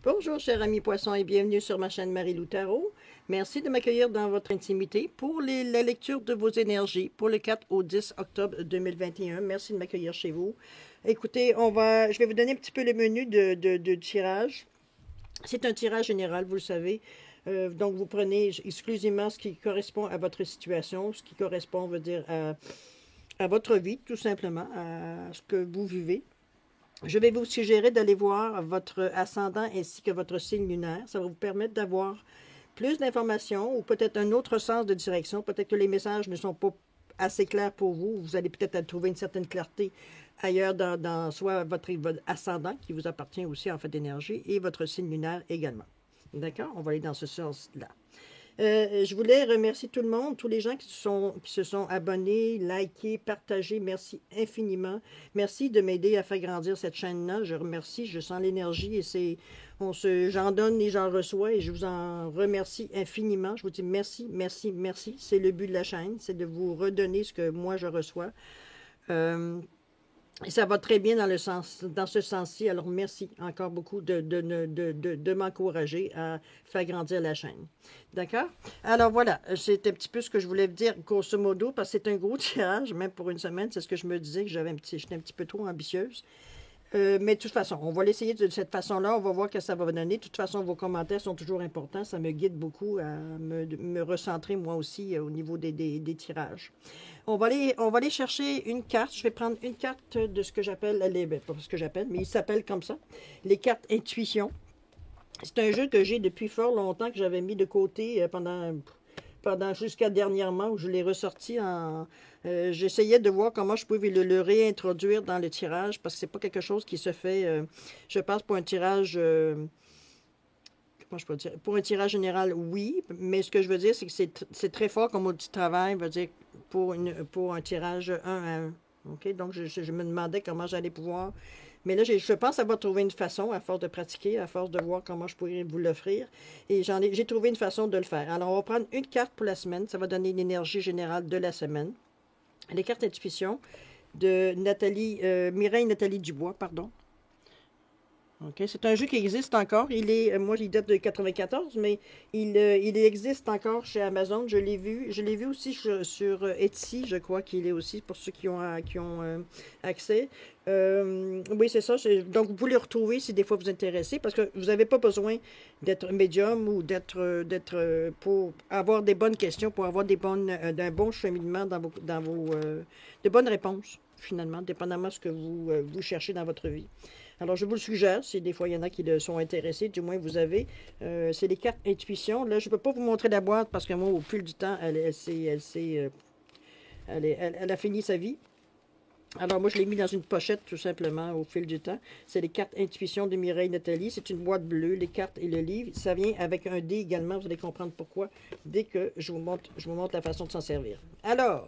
Bonjour, chers amis poissons, et bienvenue sur ma chaîne Marie-Lou Tarot. Merci de m'accueillir dans votre intimité pour la lecture de vos énergies pour le 4 au 10 octobre 2021. Merci de m'accueillir chez vous. Écoutez, je vais vous donner un petit peu le menu de tirage. C'est un tirage général, vous le savez. Donc, vous prenez exclusivement ce qui correspond à votre situation, ce qui correspond, on va dire, à votre vie, tout simplement, à ce que vous vivez. Je vais vous suggérer d'aller voir votre ascendant ainsi que votre signe lunaire. Ça va vous permettre d'avoir plus d'informations ou peut-être un autre sens de direction. Peut-être que les messages ne sont pas assez clairs pour vous. Vous allez peut-être trouver une certaine clarté ailleurs dans soit votre ascendant, qui vous appartient aussi en fait d'énergie, et votre signe lunaire également. D'accord? On va aller dans ce sens-là. Je voulais remercier tout le monde, tous les gens qui se sont abonnés, likés, partagés. Merci infiniment. Merci de m'aider à faire grandir cette chaîne-là. Je remercie, je sens l'énergie et j'en donne et j'en reçois et je vous en remercie infiniment. Je vous dis merci, merci, merci. C'est le but de la chaîne, c'est de vous redonner ce que moi je reçois. Et ça va très bien dans ce sens-ci. Alors, merci encore beaucoup de m'encourager à faire grandir la chaîne. D'accord? Alors, voilà. C'est un petit peu ce que je voulais vous dire, grosso modo, parce que c'est un gros tirage, même pour une semaine. C'est ce que je me disais, que j'étais un petit peu trop ambitieuse. Mais de toute façon, on va l'essayer de cette façon-là. On va voir ce que ça va donner. De toute façon, vos commentaires sont toujours importants. Ça me guide beaucoup à me recentrer, moi aussi, au niveau des tirages. On va aller chercher une carte. Je vais prendre une carte de ce que j'appelle, pas ce que j'appelle, mais il s'appelle comme ça, les cartes intuition. C'est un jeu que j'ai depuis fort longtemps, que j'avais mis de côté pendant jusqu'à dernièrement, où je l'ai ressorti j'essayais de voir comment je pouvais le réintroduire dans le tirage, parce que c'est pas quelque chose qui se fait, je pense, pour un tirage... comment je peux dire? Pour un tirage général, oui, mais ce que je veux dire, c'est que c'est très fort comme outil de travail, veut dire, pour un tirage 1 à 1. OK? Donc, je me demandais comment j'allais pouvoir... Mais là, je pense avoir trouvé une façon, à force de pratiquer, à force de voir comment je pourrais vous l'offrir. Et j'ai trouvé une façon de le faire. Alors, on va prendre une carte pour la semaine. Ça va donner l'énergie générale de la semaine. Les cartes intuition de Mireille Nathalie Dubois, pardon. Okay. C'est un jeu qui existe encore. Moi, il date de 94, mais il existe encore chez Amazon. Je l'ai vu aussi sur Etsy, je crois qu'il est aussi pour ceux qui ont accès. Oui, c'est ça. Donc, vous pouvez le retrouver si des fois vous intéressez, parce que vous n'avez pas besoin d'être médium ou pour avoir des bonnes questions, pour avoir d'un bon cheminement de bonnes réponses, finalement, dépendamment de ce que vous cherchez dans votre vie. Alors, je vous le suggère, si des fois il y en a qui sont intéressés, du moins vous avez. C'est les cartes intuition. Là, je ne peux pas vous montrer la boîte parce que moi, au fil du temps, elle a fini sa vie. Alors, moi, je l'ai mis dans une pochette, tout simplement, au fil du temps. C'est les cartes intuition de Mireille Nathalie. C'est une boîte bleue, les cartes et le livre. Ça vient avec un dé également. Vous allez comprendre pourquoi dès que je vous montre la façon de s'en servir. Alors,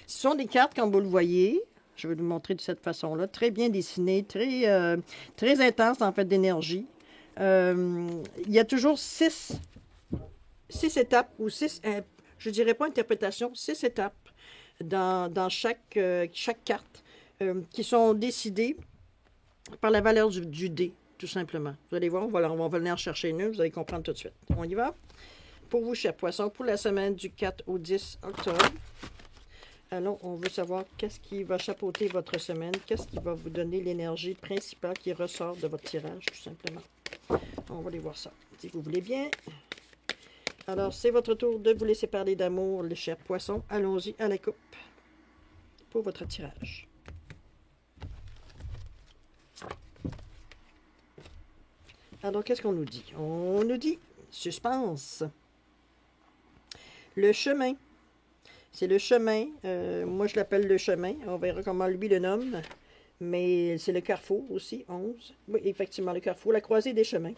ce sont des cartes, comme vous le voyez. Je vais vous montrer de cette façon-là. Très bien dessiné, très intense en fait d'énergie. Il y a toujours six étapes, ou je ne dirais pas interprétation, 6 étapes dans chaque carte qui sont décidées par la valeur du dé, tout simplement. Vous allez voir, on va venir chercher une, vous allez comprendre tout de suite. On y va? Pour vous, chers poissons, pour la semaine du 4 au 10 octobre. Alors, on veut savoir qu'est-ce qui va chapeauter votre semaine, qu'est-ce qui va vous donner l'énergie principale qui ressort de votre tirage, tout simplement. On va aller voir ça, si vous voulez bien. Alors, c'est votre tour de vous laisser parler d'amour, les chers poissons. Allons-y à la coupe pour votre tirage. Alors, qu'est-ce qu'on nous dit? On nous dit suspense. Le chemin. C'est le chemin. Moi, je l'appelle le chemin. On verra comment lui le nomme. Mais c'est le carrefour aussi, 11. Oui, effectivement, le carrefour, la croisée des chemins.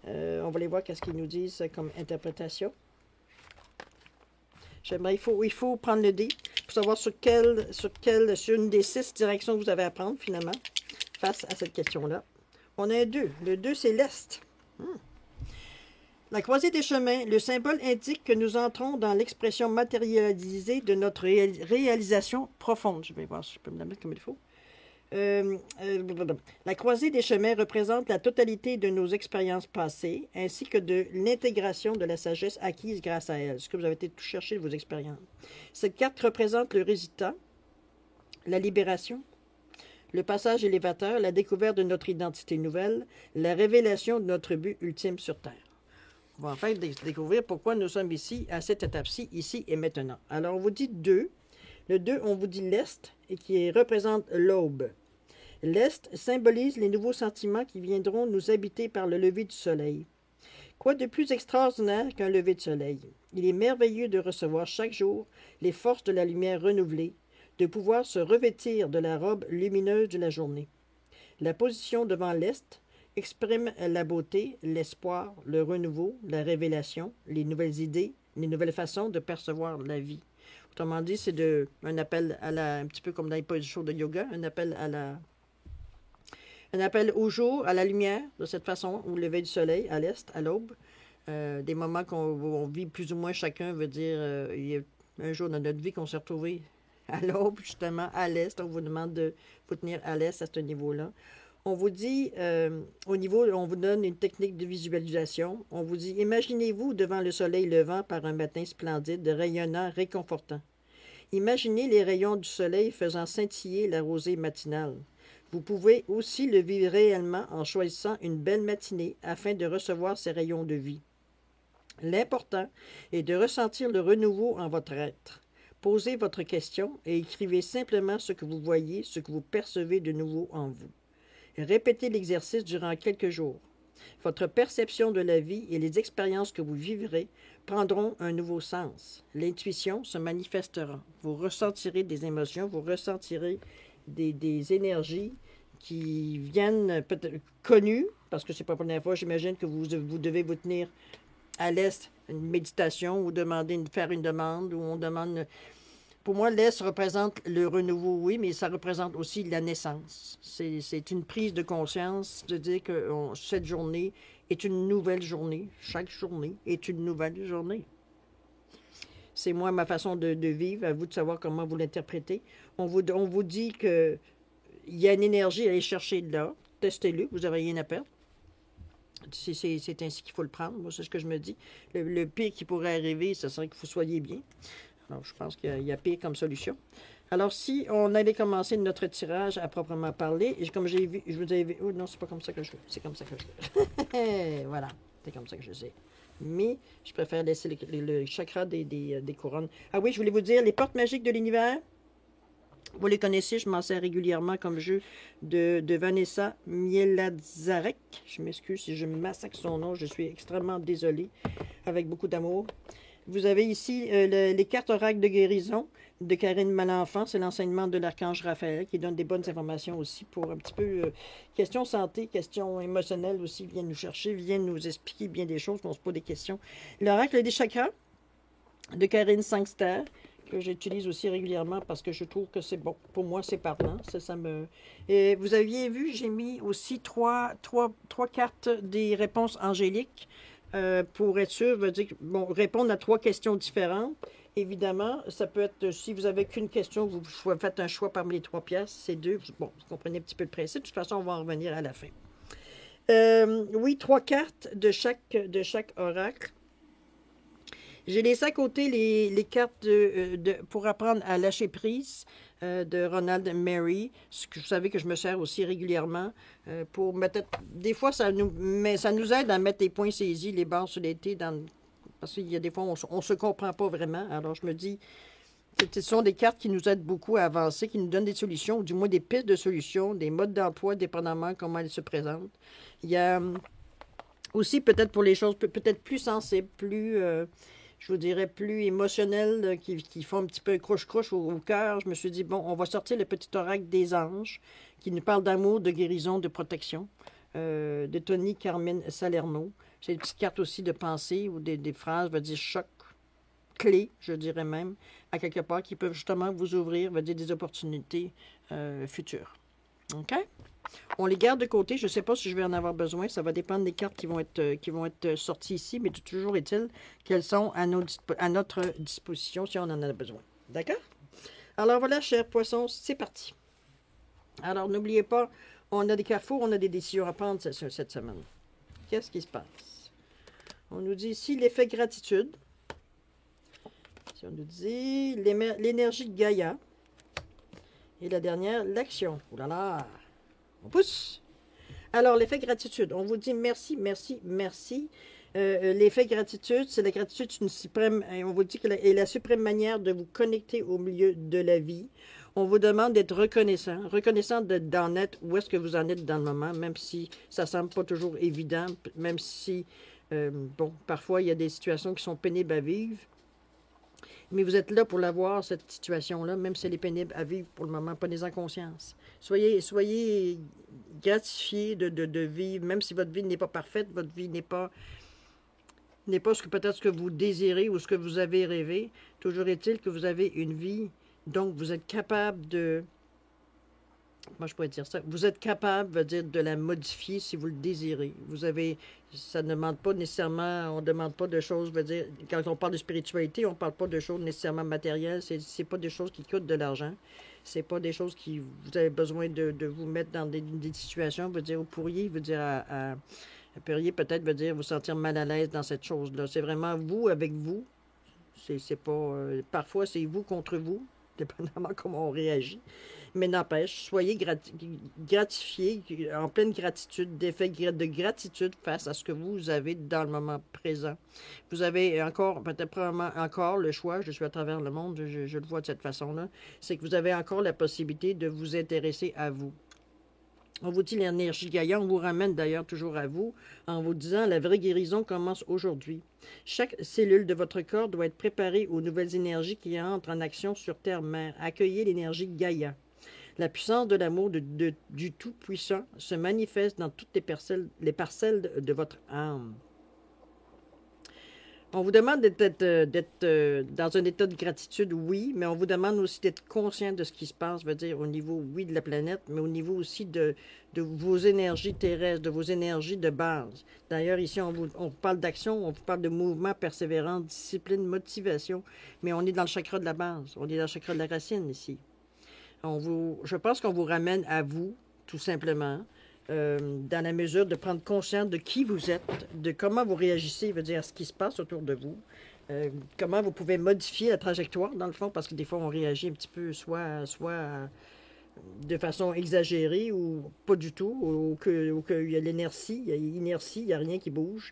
On va aller voir qu'est-ce qu'ils nous disent comme interprétation. Il faut prendre le dé pour savoir sur une des 6 directions que vous avez à prendre, finalement, face à cette question-là. On a un 2. Le 2, c'est l'Est. La croisée des chemins, le symbole indique que nous entrons dans l'expression matérialisée de notre réalisation profonde. Je vais voir si je peux me la mettre comme il faut. La croisée des chemins représente la totalité de nos expériences passées, ainsi que de l'intégration de la sagesse acquise grâce à elles, ce que vous avez été tout chercher de vos expériences. Cette carte représente le résultat, la libération, le passage élévateur, la découverte de notre identité nouvelle, la révélation de notre but ultime sur Terre. On va enfin découvrir pourquoi nous sommes ici, à cette étape-ci, ici et maintenant. Alors, on vous dit 2. Le 2, on vous dit l'Est, et qui représente l'aube. L'Est symbolise les nouveaux sentiments qui viendront nous habiter par le lever du soleil. Quoi de plus extraordinaire qu'un lever de soleil? Il est merveilleux de recevoir chaque jour les forces de la lumière renouvelée, de pouvoir se revêtir de la robe lumineuse de la journée. La position devant l'Est exprime la beauté, l'espoir, le renouveau, la révélation, les nouvelles idées, les nouvelles façons de percevoir la vie. Autrement dit, c'est un appel à la, un petit peu comme dans les positions de yoga, un appel au jour, à la lumière, de cette façon, au lever du soleil, à l'est, à l'aube. Des moments qu'on vit plus ou moins chacun, veut dire, il y a un jour dans notre vie qu'on s'est retrouvé à l'aube, justement, à l'est. On vous demande de vous tenir à l'est à ce niveau-là. On vous dit, on vous donne une technique de visualisation. On vous dit, imaginez-vous devant le soleil levant par un matin splendide, rayonnant, réconfortant. Imaginez les rayons du soleil faisant scintiller la rosée matinale. Vous pouvez aussi le vivre réellement en choisissant une belle matinée afin de recevoir ces rayons de vie. L'important est de ressentir le renouveau en votre être. Posez votre question et écrivez simplement ce que vous voyez, ce que vous percevez de nouveau en vous. Répétez l'exercice durant quelques jours. Votre perception de la vie et les expériences que vous vivrez prendront un nouveau sens. L'intuition se manifestera. Vous ressentirez des émotions, vous ressentirez des énergies qui viennent peut-être connues, parce que c'est pas la première fois, j'imagine que vous devez vous tenir à l'est, une méditation ou faire une demande, ou on demande... Pour moi, l'Est représente le renouveau, oui, mais ça représente aussi la naissance. C'est une prise de conscience de dire que cette journée est une nouvelle journée. Chaque journée est une nouvelle journée. C'est moi, ma façon de vivre. À vous de savoir comment vous l'interprétez. On vous dit qu'il y a une énergie à aller chercher là. Testez-le, vous n'avez rien à perdre. C'est ainsi qu'il faut le prendre. Moi, c'est ce que je me dis. Le pire qui pourrait arriver, ce serait que vous soyez bien. Alors, je pense qu'il y a pire comme solution. Alors, si on allait commencer notre tirage à proprement parler, et comme j'ai vu, je vous avais vu... Oh non, c'est pas comme ça que je veux. C'est comme ça que je veux. Voilà, c'est comme ça que je sais. Mais je préfère laisser le chakra des couronnes. Ah oui, je voulais vous dire, les portes magiques de l'univers, vous les connaissez, je m'en sers régulièrement comme jeu de Vanessa Mieladzarek. Je m'excuse si je massacre son nom, je suis extrêmement désolée, avec beaucoup d'amour. Vous avez ici les cartes oracles de guérison de Karine Malenfant. C'est l'enseignement de l'archange Raphaël qui donne des bonnes informations aussi pour un petit peu questions santé, questions émotionnelles aussi. Vient nous chercher, vient nous expliquer bien des choses, qu'on se pose des questions. L'oracle des chakras de Karine Sangster que j'utilise aussi régulièrement parce que je trouve que c'est bon. Pour moi, c'est parlant. Et vous aviez vu, j'ai mis aussi trois cartes des réponses angéliques. Pour être sûr, veut dire répondre à 3 questions différentes. Évidemment, ça peut être, si vous n'avez qu'une question, vous faites un choix parmi les 3 pièces, c'est 2. Bon, vous comprenez un petit peu le principe. De toute façon, on va en revenir à la fin. Oui, 3 cartes de chaque oracle. J'ai laissé à côté les cartes pour apprendre à lâcher prise de Ronald Mary. Vous savez que je me sers aussi régulièrement pour mettre... Des fois, ça nous aide à mettre les points saisis, les barres sur les T, parce qu'il y a des fois, on ne se comprend pas vraiment. Alors, je me dis, ce sont des cartes qui nous aident beaucoup à avancer, qui nous donnent des solutions, ou du moins des pistes de solutions, des modes d'emploi, dépendamment de comment elles se présentent. Il y a aussi, peut-être pour les choses peut-être plus sensibles, plus... je vous dirais, plus émotionnels, qui font un petit peu croche-croche au cœur. Je me suis dit, bon, on va sortir le petit oracle des anges, qui nous parle d'amour, de guérison, de protection, de Tony Carmen Salerno. J'ai des petites cartes aussi de pensée ou des phrases, va dire choc, clés, je dirais même, à quelque part, qui peuvent justement vous ouvrir, va dire des opportunités futures. OK? On les garde de côté. Je ne sais pas si je vais en avoir besoin. Ça va dépendre des cartes qui vont être sorties ici, mais toujours est-il qu'elles sont à notre disposition si on en a besoin. D'accord? Alors voilà, chers poissons, c'est parti. Alors, n'oubliez pas, on a des carrefours, on a des décisions à prendre cette semaine. Qu'est-ce qui se passe? On nous dit ici l'effet gratitude. Si on nous dit l'énergie de Gaïa. Et la dernière, l'action. Ouh là là, on pousse. Alors, l'effet gratitude, on vous dit merci, merci, merci. L'effet gratitude, c'est la gratitude, c'est une suprême, on vous dit que est la suprême manière de vous connecter au milieu de la vie. On vous demande d'être reconnaissant d'en être où est-ce que vous en êtes dans le moment, même si ça ne semble pas toujours évident, même si, bon, parfois il y a des situations qui sont pénibles à vivre. Mais vous êtes là pour l'avoir, cette situation-là, même si elle est pénible à vivre pour le moment. Prenez-en conscience. Soyez gratifiés de vivre, même si votre vie n'est pas parfaite, votre vie n'est pas ce que peut-être ce que vous désirez ou ce que vous avez rêvé. Toujours est-il que vous avez une vie, donc vous êtes capable de... Moi, je pourrais dire ça. Vous êtes capable, veut dire, de la modifier si vous le désirez. Vous avez... Ça ne demande pas nécessairement... On ne demande pas de choses, veut dire... Quand on parle de spiritualité, on ne parle pas de choses nécessairement matérielles. C'est pas des choses qui coûtent de l'argent. C'est pas des choses qui... Vous avez besoin de vous mettre dans des situations, veut dire, vous pourriez, veut dire, pourriez peut-être, veut dire, vous sentir mal à l'aise dans cette chose-là. C'est vraiment vous avec vous. C'est pas... parfois, c'est vous contre vous, dépendamment comment on réagit. Mais n'empêche, soyez gratifiés, en pleine gratitude, d'effet de gratitude face à ce que vous avez dans le moment présent. Vous avez encore, peut-être probablement encore le choix, je suis à travers le monde, je le vois de cette façon-là, c'est que vous avez encore la possibilité de vous intéresser à vous. On vous dit l'énergie Gaïa, on vous ramène d'ailleurs toujours à vous en vous disant la vraie guérison commence aujourd'hui. Chaque cellule de votre corps doit être préparée aux nouvelles énergies qui entrent en action sur Terre-Mère. Accueillez l'énergie Gaïa. La puissance de l'amour du Tout-Puissant se manifeste dans toutes les parcelles de votre âme. On vous demande d'être dans un état de gratitude, oui, mais on vous demande aussi d'être conscient de ce qui se passe, veut dire au niveau, oui, de la planète, mais au niveau aussi de vos énergies terrestres, de vos énergies de base. D'ailleurs, ici, on vous parle d'action, on vous parle de mouvement, persévérance, discipline, motivation, mais on est dans le chakra de la base, on est dans le chakra de la racine ici. Je pense qu'on vous ramène à vous, tout simplement, dans la mesure de prendre conscience de qui vous êtes, de comment vous réagissez, veut dire, à ce qui se passe autour de vous, comment vous pouvez modifier la trajectoire, dans le fond, parce que des fois, on réagit un petit peu soit de façon exagérée ou pas du tout, ou qu'il y a l'inertie, il n'y a rien qui bouge.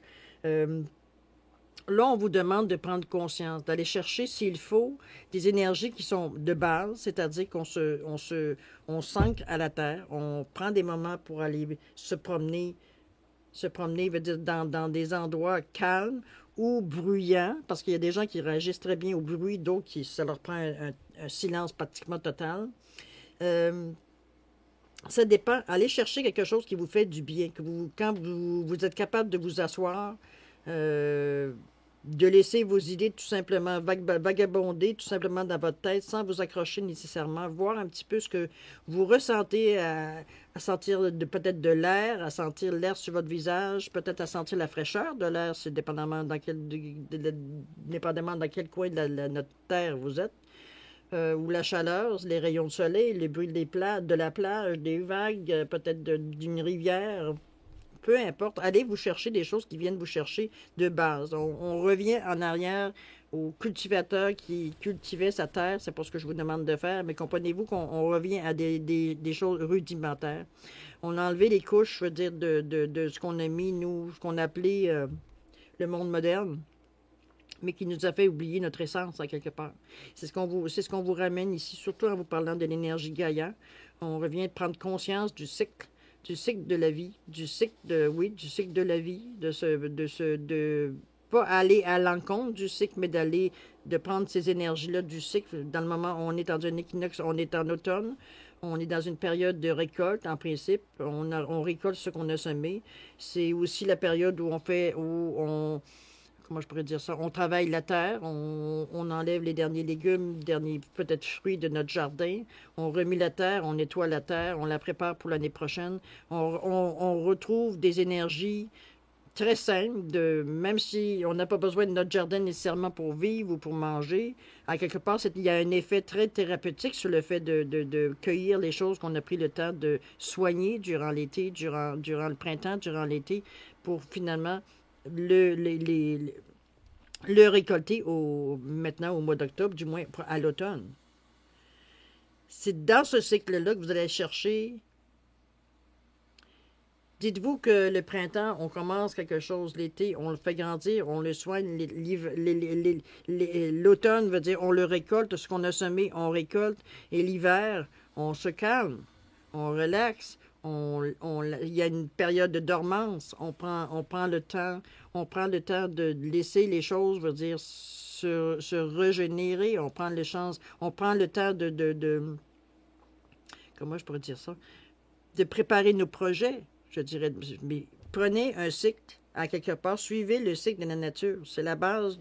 Là, on vous demande de prendre conscience, d'aller chercher, s'il faut, des énergies qui sont de base, c'est-à-dire qu'on s'ancre à la terre, on prend des moments pour aller se promener, veut dire dans des endroits calmes ou bruyants, parce qu'il y a des gens qui réagissent très bien au bruit, d'autres qui ça leur prend un silence pratiquement total. Ça dépend. Allez chercher quelque chose qui vous fait du bien, quand vous êtes capable de vous asseoir, de laisser vos idées tout simplement vagabonder tout simplement dans votre tête sans vous accrocher nécessairement, voir un petit peu ce que vous ressentez à sentir peut-être de l'air, à sentir l'air sur votre visage, peut-être à sentir la fraîcheur de l'air, c'est dépendamment dans quel coin de notre terre vous êtes. Ou la chaleur, les rayons de soleil, les bruits de la plage, des vagues, peut-être d'une rivière. Peu importe, allez vous chercher des choses qui viennent vous chercher de base. On revient en arrière au cultivateur qui cultivait sa terre, c'est pas ce que je vous demande de faire, mais comprenez-vous qu'on revient à des choses rudimentaires. On a enlevé les couches, je veux dire, de ce qu'on a mis, nous, ce qu'on appelait le monde moderne, mais qui nous a fait oublier notre essence, à quelque part. C'est ce qu'on vous ramène ici, surtout en vous parlant de l'énergie Gaïa. On revient de prendre conscience du cycle de la vie, du cycle de la vie, de pas aller à l'encontre du cycle, mais de prendre ces énergies-là du cycle. Dans le moment où on est dans un équinoxe, on est en automne, on est dans une période de récolte, en principe. On récolte ce qu'on a semé. C'est aussi la période où comment je pourrais dire ça, on travaille la terre, on enlève les derniers légumes, derniers peut-être fruits de notre jardin, on remet la terre, on nettoie la terre, on la prépare pour l'année prochaine, on retrouve des énergies très simple, même si on n'a pas besoin de notre jardin nécessairement pour vivre ou pour manger, à quelque part, il y a un effet très thérapeutique sur le fait de cueillir les choses qu'on a pris le temps de soigner durant l'été, durant le printemps, durant l'été, pour finalement le récolter maintenant au mois d'octobre, du moins à l'automne. C'est dans ce cycle-là que vous allez chercher. Dites-vous que le printemps, on commence quelque chose, l'été, on le fait grandir, on le soigne, l'automne veut dire on le récolte, ce qu'on a semé, on récolte, et l'hiver, on se calme, on relaxe, il y a une période de dormance, on prend le temps de laisser les choses, veut dire, se régénérer, on prend le temps comment je pourrais dire ça, de préparer nos projets. Je dirais, mais prenez un cycle à quelque part, suivez le cycle de la nature. C'est la base,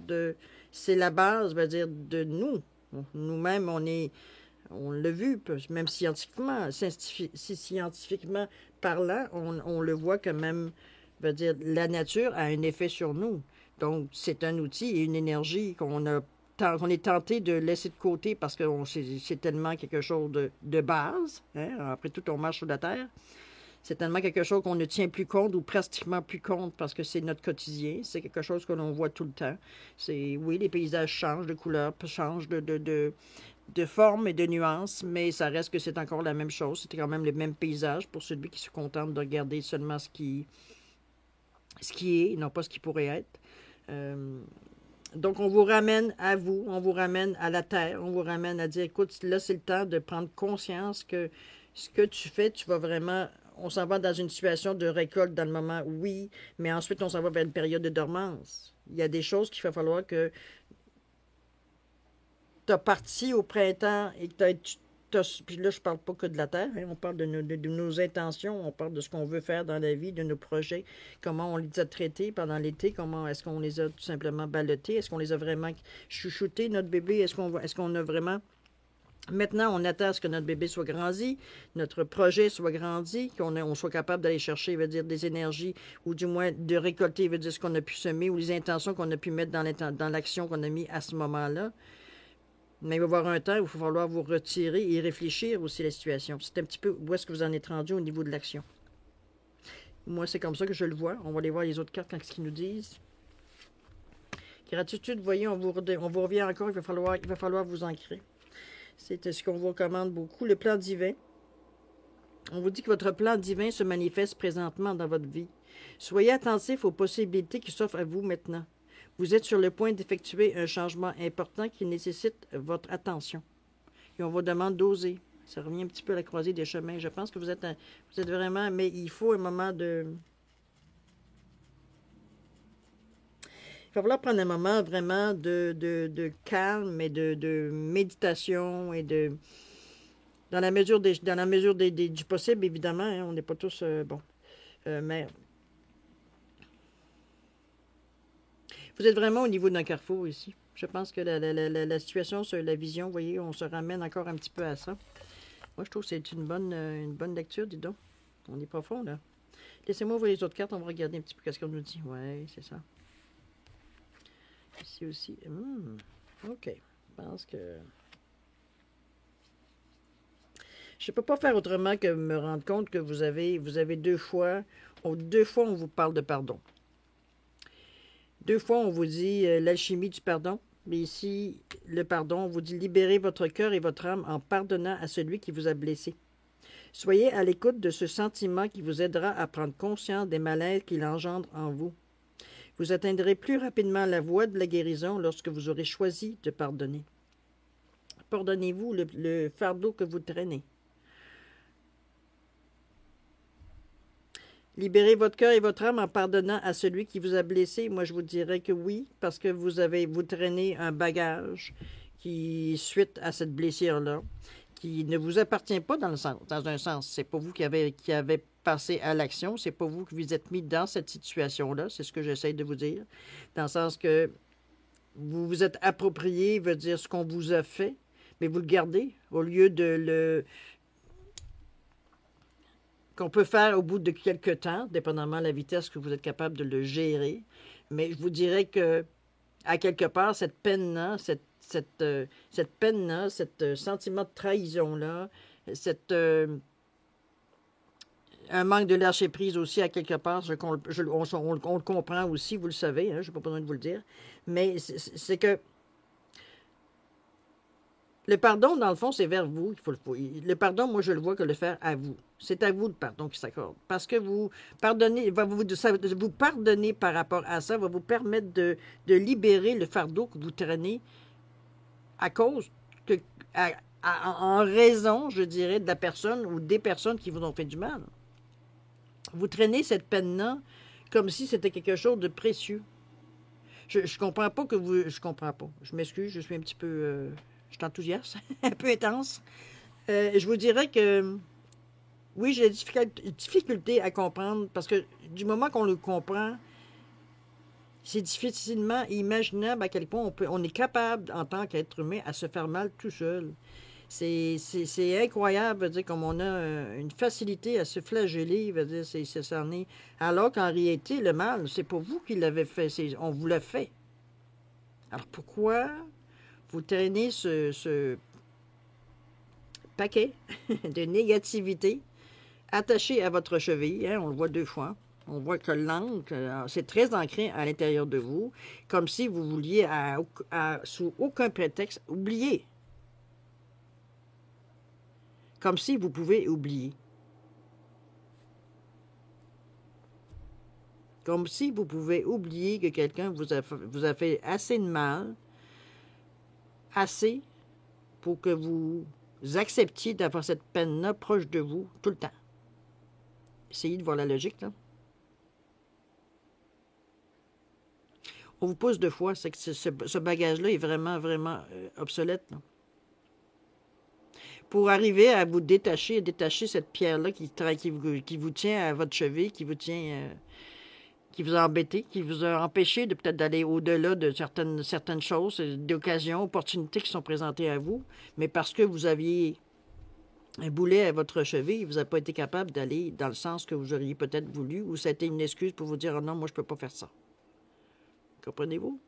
veut dire, de nous. Nous-mêmes, on l'a vu, même scientifiquement, scientifiquement parlant, on le voit quand même, veut dire, la nature a un effet sur nous. Donc, c'est un outil et une énergie qu'on est tenté de laisser de côté parce que c'est tellement quelque chose de base. Hein? Après tout, on marche sur la terre. C'est tellement quelque chose qu'on ne tient plus compte ou pratiquement plus compte parce que c'est notre quotidien. C'est quelque chose que l'on voit tout le temps. Oui, les paysages changent de couleur, changent de forme et de nuances, mais ça reste que c'est encore la même chose. C'est quand même le même paysage pour celui qui se contente de regarder seulement ce qui est, non pas ce qui pourrait être. Donc, on vous ramène à vous, on vous ramène à la terre, on vous ramène à dire, écoute, là, c'est le temps de prendre conscience que ce que tu fais, tu vas vraiment... On s'en va dans une situation de récolte dans le moment, oui, mais ensuite, on s'en va vers une période de dormance. Il y a des choses qu'il va falloir que tu as parti au printemps et que puis là, je parle pas que de la terre, hein, on parle de nos intentions, on parle de ce qu'on veut faire dans la vie, de nos projets, comment on les a traités pendant l'été, comment est-ce qu'on les a tout simplement ballottés, est-ce qu'on les a vraiment chouchoutés, notre bébé, est-ce qu'on a vraiment... Maintenant, on attend à ce que notre bébé soit grandi, notre projet soit grandi, on soit capable d'aller chercher, veut dire, des énergies, ou du moins de récolter, veut dire, ce qu'on a pu semer, ou les intentions qu'on a pu mettre dans l'action qu'on a mis à ce moment-là. Mais il va y avoir un temps où il va falloir vous retirer et réfléchir aussi à la situation. C'est un petit peu où est-ce que vous en êtes rendu au niveau de l'action. Moi, c'est comme ça que je le vois. On va aller voir les autres cartes quand ce qu'ils nous disent. Gratitude, voyez, on vous revient encore, il va falloir vous ancrer. C'est ce qu'on vous recommande beaucoup. Le plan divin. On vous dit que votre plan divin se manifeste présentement dans votre vie. Soyez attentif aux possibilités qui s'offrent à vous maintenant. Vous êtes sur le point d'effectuer un changement important qui nécessite votre attention. Et on vous demande d'oser. Ça revient un petit peu à la croisée des chemins. Je pense que vous êtes vraiment... Mais il faut un moment de... Il va falloir prendre un moment vraiment de calme et de méditation et de... Dans la mesure du possible, évidemment. Hein, on n'est pas tous... mais... Vous êtes vraiment au niveau d'un carrefour ici. Je pense que la situation sur la vision, vous voyez, on se ramène encore un petit peu à ça. Moi, je trouve que c'est une bonne lecture, dis donc. On est profond, là. Laissez-moi ouvrir les autres cartes, on va regarder un petit peu ce qu'on nous dit. Oui, c'est ça. Ici aussi. OK. Je pense que... Je ne peux pas faire autrement que me rendre compte que vous avez deux fois, on vous parle de pardon. Deux fois, on vous dit l'alchimie du pardon. Mais ici, le pardon, on vous dit libérez votre cœur et votre âme en pardonnant à celui qui vous a blessé. Soyez à l'écoute de ce sentiment qui vous aidera à prendre conscience des malaises qu'il engendre en vous. Vous atteindrez plus rapidement la voie de la guérison lorsque vous aurez choisi de pardonner. Pardonnez-vous le fardeau que vous traînez. Libérez votre cœur et votre âme en pardonnant à celui qui vous a blessé. Moi, je vous dirais que oui, parce que vous traînez un bagage qui, suite à cette blessure-là, qui ne vous appartient pas dans un sens. C'est pas vous qui avez passé à l'action, c'est pas vous qui vous êtes mis dans cette situation-là, c'est ce que j'essaie de vous dire, dans le sens que vous vous êtes approprié, veut dire ce qu'on vous a fait, mais vous le gardez au lieu de le... qu'on peut faire au bout de quelques temps, dépendamment de la vitesse que vous êtes capable de le gérer. Mais je vous dirais que, à quelque part, cette peine-là, cette peine-là, ce sentiment de trahison-là, un manque de lâcher-prise aussi, à quelque part, on le comprend aussi, vous le savez, hein, je n'ai pas besoin de vous le dire, mais c'est que le pardon, dans le fond, c'est vers vous. Le pardon, moi, je le vois que le faire à vous. C'est à vous le pardon qui s'accorde. Parce que vous pardonnez, vous pardonner par rapport à ça va vous permettre de libérer le fardeau que vous traînez à cause, que, en raison, je dirais, de la personne ou des personnes qui vous ont fait du mal. Vous traînez cette peine-là comme si c'était quelque chose de précieux. Je comprends pas que vous... Je comprends pas. Je m'excuse, je suis un petit peu... je suis enthousiaste, un peu intense. Je vous dirais que... Oui, j'ai des difficultés à comprendre parce que du moment qu'on le comprend, c'est difficilement imaginable à quel point on est capable, en tant qu'être humain, à se faire mal tout seul. C'est incroyable, dire, comme on a une facilité à se flageller, dire, c'en est. Alors qu'en réalité, le mal, c'est pas vous qui l'avez fait, on vous l'a fait. Alors pourquoi vous traînez ce paquet de négativité attaché à votre cheville, hein, on le voit 2 fois. On voit que l'encre, c'est très ancré à l'intérieur de vous, comme si vous vouliez, sous aucun prétexte, oublier. Comme si vous pouvez oublier. Comme si vous pouvez oublier que quelqu'un vous a fait assez de mal, assez pour que vous acceptiez d'avoir cette peine-là proche de vous tout le temps. Essayez de voir la logique, là. On vous pousse 2 fois, c'est que ce bagage-là est vraiment, vraiment obsolète, là. Pour arriver à vous détacher cette pierre-là qui vous tient à votre cheville, qui vous tient, qui vous a embêté, qui vous a empêché de peut-être d'aller au-delà de certaines choses, d'occasions, opportunités qui sont présentées à vous, mais parce que vous aviez un boulet à votre cheville, vous n'avez pas été capable d'aller dans le sens que vous auriez peut-être voulu, ou ça a été une excuse pour vous dire « Oh non, moi, je ne peux pas faire ça. » Comprenez-vous?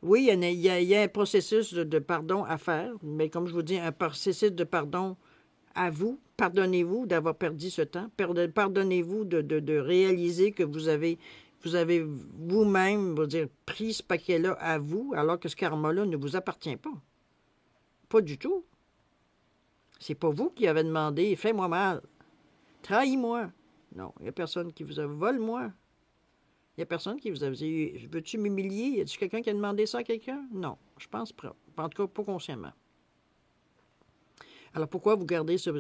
Oui, il y a un processus de pardon à faire, mais comme je vous dis, un processus de pardon à vous. Pardonnez-vous d'avoir perdu ce temps. Pardonnez-vous de réaliser que vous avez vous-même, pris ce paquet-là à vous, alors que ce karma-là ne vous appartient pas. Pas du tout. C'est pas vous qui avez demandé « Fais-moi mal. Trahis-moi. » Non, il n'y a personne qui vous a « Vole-moi. » Il n'y a personne qui vous a dit « Veux-tu m'humilier? » Y a-t-il quelqu'un qui a demandé ça à quelqu'un? Non, je pense pas. En tout cas, pas consciemment. Alors, pourquoi vous gardez ce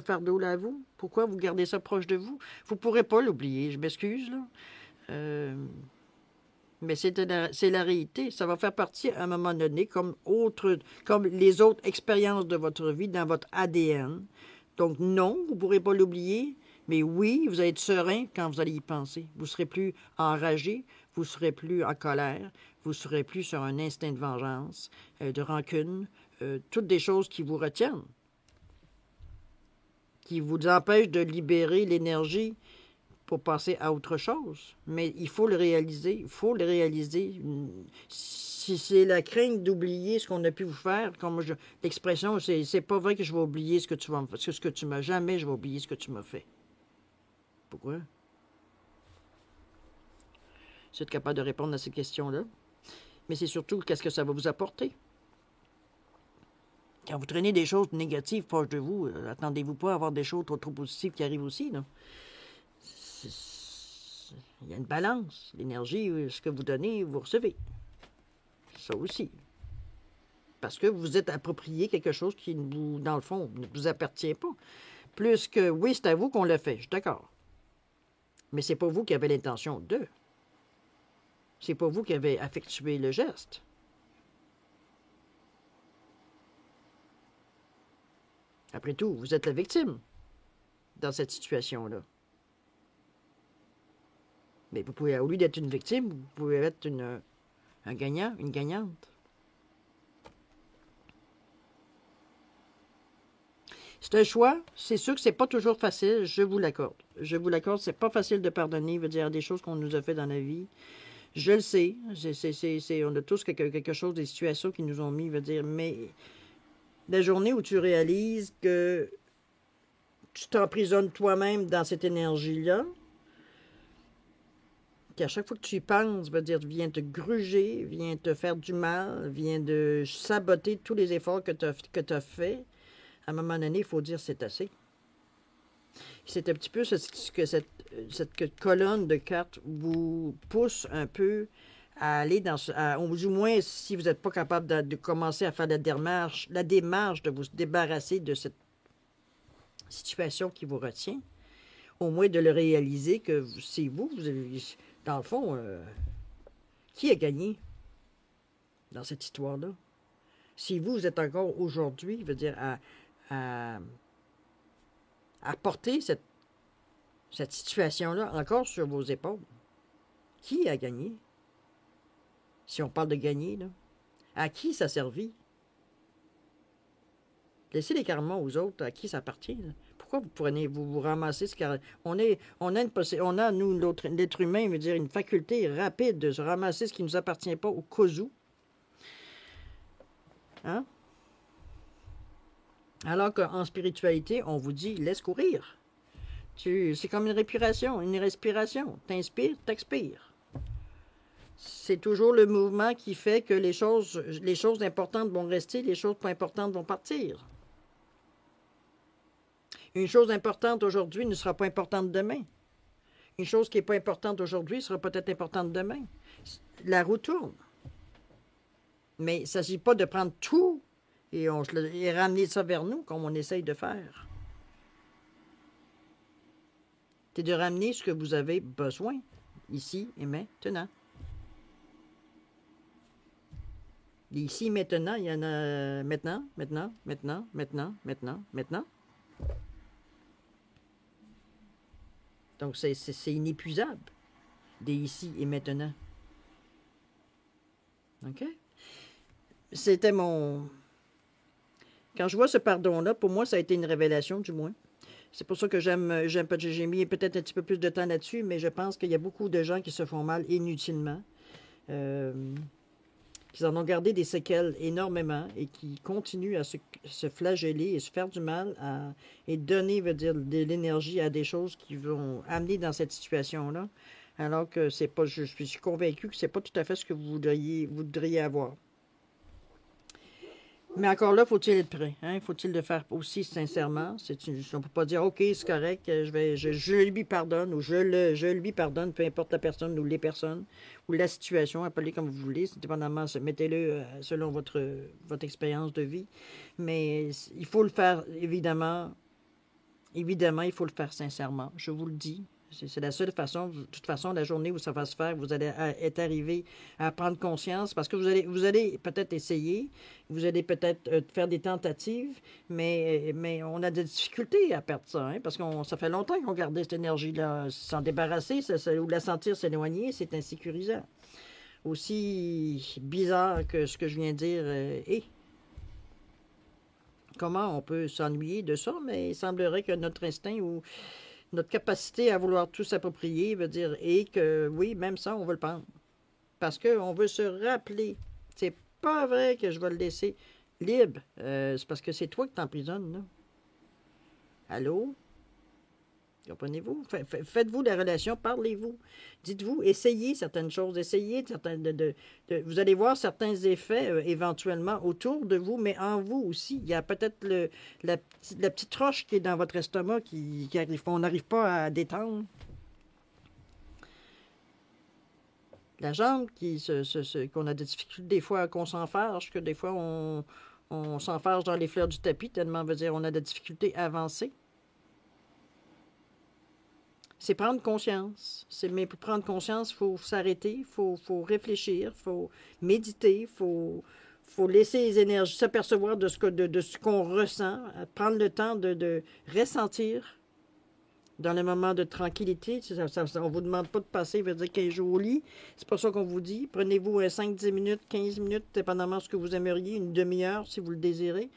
fardeau-là à vous? Pourquoi vous gardez ça proche de vous? Vous ne pourrez pas l'oublier, je m'excuse, là. Mais c'est la réalité. Ça va faire partie, à un moment donné, comme les autres expériences de votre vie, dans votre ADN. Donc, non, vous ne pourrez pas l'oublier. Mais oui, vous allez être serein quand vous allez y penser. Vous ne serez plus enragé, vous ne serez plus en colère, vous ne serez plus sur un instinct de vengeance, de rancune, toutes des choses qui vous retiennent, qui vous empêchent de libérer l'énergie pour passer à autre chose. Mais il faut le réaliser, Si c'est la crainte d'oublier ce qu'on a pu vous faire, comme l'expression, c'est pas vrai que je vais oublier ce que tu m'as jamais, je vais oublier ce que tu m'as fait. Pourquoi? C'est être capable de répondre à ces questions-là. Mais c'est surtout qu'est-ce que ça va vous apporter. Quand vous traînez des choses négatives proches de vous, attendez-vous pas à avoir des choses trop positives qui arrivent aussi, là. Il y a une balance. L'énergie, ce que vous donnez, vous recevez. Ça aussi. Parce que vous êtes approprié quelque chose qui, dans le fond, ne vous appartient pas. Plus que, oui, c'est à vous qu'on l'a fait, je suis d'accord. Mais c'est pas vous qui avez l'intention de. C'est pas vous qui avez effectué le geste. Après tout, vous êtes la victime dans cette situation-là. Mais vous pouvez, au lieu d'être une victime, vous pouvez être un gagnant, une gagnante. C'est un choix. C'est sûr que c'est pas toujours facile, je vous l'accorde. Je vous l'accorde, c'est pas facile de pardonner, veut dire des choses qu'on nous a fait dans la vie. Je le sais. On a tous quelque chose, des situations qui nous ont mis, veut dire, mais la journée où tu réalises que tu t'emprisonnes toi-même dans cette énergie-là, qu'à chaque fois que tu y penses, veut dire, vient te gruger, vient te faire du mal, vient de saboter tous les efforts que tu as faits, à un moment donné, il faut dire c'est assez. C'est un petit peu ce que cette colonne de cartes vous pousse un peu à aller dans ou du moins, si vous n'êtes pas capable de commencer à faire la démarche de vous débarrasser de cette situation qui vous retient, au moins de le réaliser que c'est vous avez, dans le fond, qui a gagné dans cette histoire-là? Si vous êtes encore aujourd'hui, je veux dire, à porter cette situation-là encore sur vos épaules, qui a gagné? Si on parle de gagner, là, à qui ça servit? Laissez les karmas aux autres, à qui ça appartient. Là. Pourquoi vous ramassez ce car on a nous l'être humain, veut dire une faculté rapide de se ramasser ce qui ne nous appartient pas au cas où. Hein? Alors qu'en spiritualité, on vous dit laisse courir. C'est comme une respiration. T'inspires, t'expires. C'est toujours le mouvement qui fait que les choses importantes vont rester, les choses pas importantes vont partir. Une chose importante aujourd'hui ne sera pas importante demain. Une chose qui n'est pas importante aujourd'hui sera peut-être importante demain. La roue tourne. Mais il ne s'agit pas de prendre tout et ramener ça vers nous, comme on essaye de faire. C'est de ramener ce que vous avez besoin, ici et maintenant. Et ici, maintenant, il y en a maintenant. Donc, c'est inépuisable, des ici et maintenant. OK? C'était mon... Quand je vois ce pardon-là, pour moi, ça a été une révélation, du moins. C'est pour ça que j'ai mis peut-être un petit peu plus de temps là-dessus, mais je pense qu'il y a beaucoup de gens qui se font mal inutilement. Qu'ils en ont gardé des séquelles énormément et qui continuent à se flageller et se faire du mal et donner, veut dire, de l'énergie à des choses qui vont amener dans cette situation-là, alors que c'est pas, je suis convaincu que c'est pas tout à fait ce que vous voudriez avoir. Mais encore là, faut-il être prêt? Hein? Faut-il le faire aussi sincèrement? On ne peut pas dire, OK, c'est correct, je lui pardonne ou je lui pardonne, peu importe la personne ou les personnes ou la situation, appelez comme vous voulez, dépendamment, mettez-le selon votre expérience de vie. Mais il faut le faire, évidemment, il faut le faire sincèrement, je vous le dis. C'est la seule façon, de toute façon, la journée où ça va se faire, vous allez être arrivé à prendre conscience, parce que vous allez peut-être essayer, vous allez peut-être faire des tentatives, mais on a des difficultés à perdre ça, hein, parce que ça fait longtemps qu'on gardait cette énergie-là. S'en débarrasser, ou la sentir s'éloigner, c'est insécurisant. Aussi bizarre que ce que je viens de dire est. Comment on peut s'ennuyer de ça, mais il semblerait que notre instinct ou notre capacité à vouloir tout s'approprier veut dire, et que oui, même ça, on veut le prendre. Parce qu'on veut se rappeler. C'est pas vrai que je vais le laisser libre. C'est parce que c'est toi qui t'emprisonnes, là. Allô? Comprenez-vous? Faites-vous la relation, parlez-vous. Dites-vous, essayez certaines choses, essayez vous allez voir certains effets éventuellement autour de vous, mais en vous aussi. Il y a peut-être la petite roche qui est dans votre estomac qui arrive, on n'arrive pas à détendre. La jambe qu'on a des difficultés des fois qu'on s'enfarge, que des fois on s'enfarge dans les fleurs du tapis, tellement veut dire on a des difficultés à avancer. C'est prendre conscience. Mais pour prendre conscience, il faut s'arrêter, il faut réfléchir, il faut méditer, il faut laisser les énergies s'apercevoir de ce qu'on ressent, prendre le temps de ressentir dans le moment de tranquillité. On ne vous demande pas de passer, veut dire 15 jours au lit. C'est pas ça qu'on vous dit. Prenez-vous 5-10 minutes, 15 minutes, dépendamment de ce que vous aimeriez, une demi-heure si vous le désirez,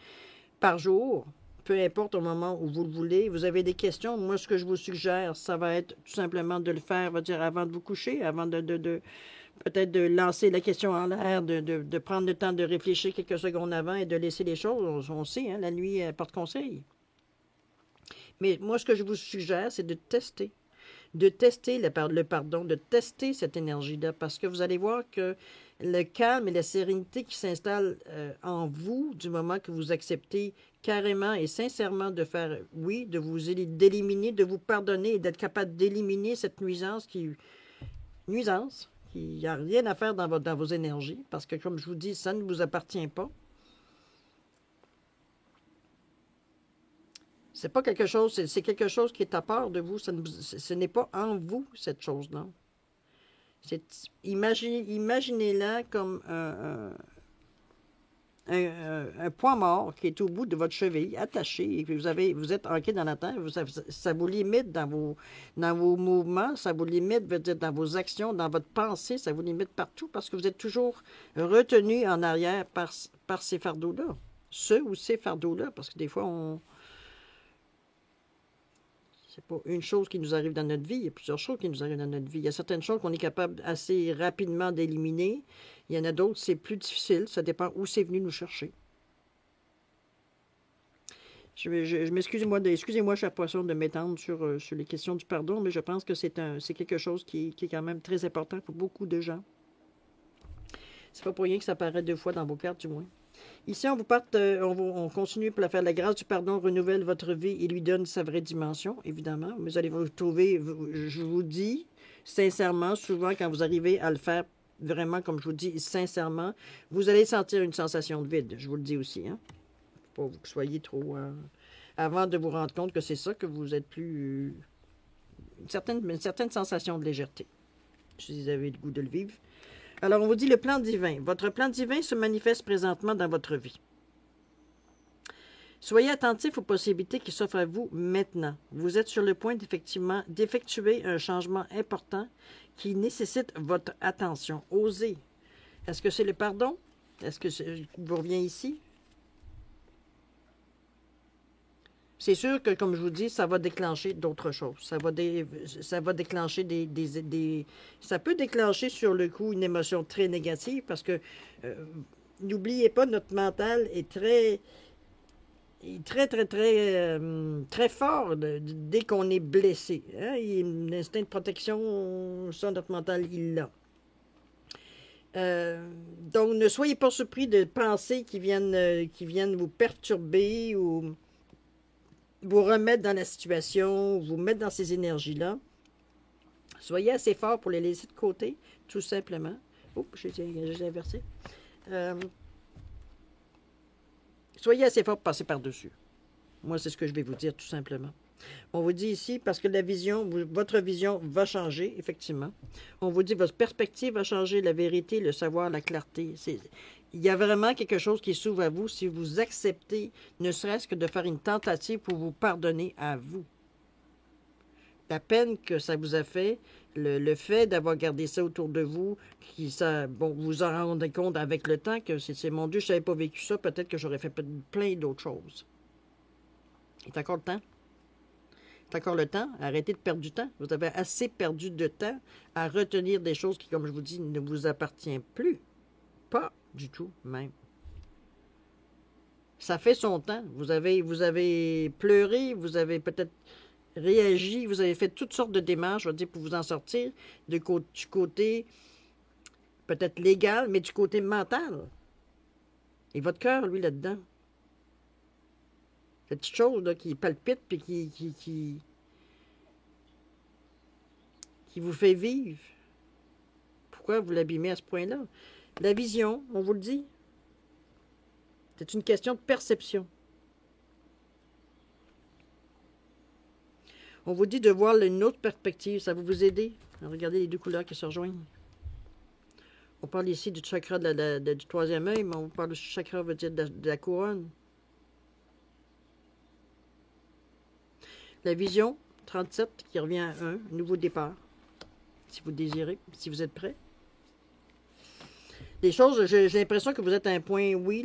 par jour. peu importe au moment où vous le voulez. Vous avez des questions, moi, ce que je vous suggère, ça va être tout simplement de le faire, va dire, avant de vous coucher, avant de peut-être de lancer la question en l'air, de prendre le temps de réfléchir quelques secondes avant et de laisser les choses. On sait, hein, la nuit porte conseil. Mais moi, ce que je vous suggère, c'est de tester. De tester le pardon, de tester cette énergie-là, parce que vous allez voir que le calme et la sérénité qui s'installent en vous du moment que vous acceptez carrément et sincèrement de faire, oui, d'éliminer, de vous pardonner et d'être capable d'éliminer cette nuisance qui n'a rien à faire dans vos énergies, parce que comme je vous dis, ça ne vous appartient pas. C'est pas quelque chose, c'est quelque chose qui est à part de vous. Ce n'est pas en vous, cette chose-là. Imaginez-la comme un point mort qui est au bout de votre cheville, attaché, et que vous êtes ancré dans la terre. Ça vous limite dans vos mouvements, ça vous limite dans vos actions, dans votre pensée, ça vous limite partout parce que vous êtes toujours retenu en arrière par ces fardeaux-là. Ce ou ces fardeaux-là, parce que des fois, c'est pas une chose qui nous arrive dans notre vie, il y a plusieurs choses qui nous arrivent dans notre vie. Il y a certaines choses qu'on est capable assez rapidement d'éliminer. Il y en a d'autres, c'est plus difficile. Ça dépend où c'est venu nous chercher. Excusez-moi, cher poisson, de m'étendre sur les questions du pardon, mais je pense que c'est quelque chose qui est quand même très important pour beaucoup de gens. C'est pas pour rien que ça apparaît 2 fois dans vos cartes, du moins. Ici, on continue pour faire la grâce du pardon, renouvelle votre vie et lui donne sa vraie dimension, évidemment. Vous allez vous trouver, je vous dis sincèrement, souvent quand vous arrivez à le faire vraiment, comme je vous dis, sincèrement, vous allez sentir une sensation de vide, je vous le dis aussi. Hein? Faut pas que vous soyez trop... avant de vous rendre compte que c'est ça, que vous êtes plus... une certaine sensation de légèreté, si vous avez le goût de le vivre. Alors, on vous dit le plan divin. Votre plan divin se manifeste présentement dans votre vie. Soyez attentif aux possibilités qui s'offrent à vous maintenant. Vous êtes sur le point d'effectuer un changement important qui nécessite votre attention. Osez. Est-ce que c'est le pardon? Est-ce que vous revient ici? C'est sûr que, comme je vous dis, ça va déclencher d'autres choses. Ça va déclencher ça peut déclencher sur le coup une émotion très négative parce que, n'oubliez pas, notre mental est très fort dès qu'on est blessé. Hein? Il y a un instinct de protection, ça, notre mental, il l'a. Donc, ne soyez pas surpris de pensées qui viennent vous perturber ou vous remettre dans la situation, vous mettre dans ces énergies-là. Soyez assez fort pour les laisser de côté, tout simplement. Oups, j'ai inversé. Soyez assez fort pour passer par-dessus. Moi, c'est ce que je vais vous dire, tout simplement. On vous dit ici, parce que votre vision va changer, effectivement. On vous dit, votre perspective va changer, la vérité, le savoir, la clarté. Il y a vraiment quelque chose qui s'ouvre à vous si vous acceptez, ne serait-ce que de faire une tentative pour vous pardonner à vous. La peine que ça vous a fait, le fait d'avoir gardé ça autour de vous, vous en rendez compte avec le temps que c'est mon Dieu, je n'avais pas vécu ça, peut-être que j'aurais fait plein d'autres choses. Il est encore le temps. C'est encore le temps. Arrêtez de perdre du temps. Vous avez assez perdu de temps à retenir des choses qui, comme je vous dis, ne vous appartiennent plus. Pas du tout, même. Ça fait son temps. Vous avez pleuré, vous avez peut-être réagi, vous avez fait toutes sortes de démarches, je veux dire, pour vous en sortir du côté peut-être légal, mais du côté mental. Et votre cœur, lui, là-dedans. Cette petite chose là, qui palpite puis qui vous fait vivre. Pourquoi vous l'abîmez à ce point-là? La vision, on vous le dit, c'est une question de perception. On vous dit de voir une autre perspective, ça va vous aider. Regardez les 2 couleurs qui se rejoignent. On parle ici du chakra du 3e œil, mais on parle du chakra, veut dire, de la couronne. La vision, 37, qui revient à 1, nouveau départ, si vous désirez, si vous êtes prêts. Les choses, j'ai l'impression que vous êtes à un point, oui,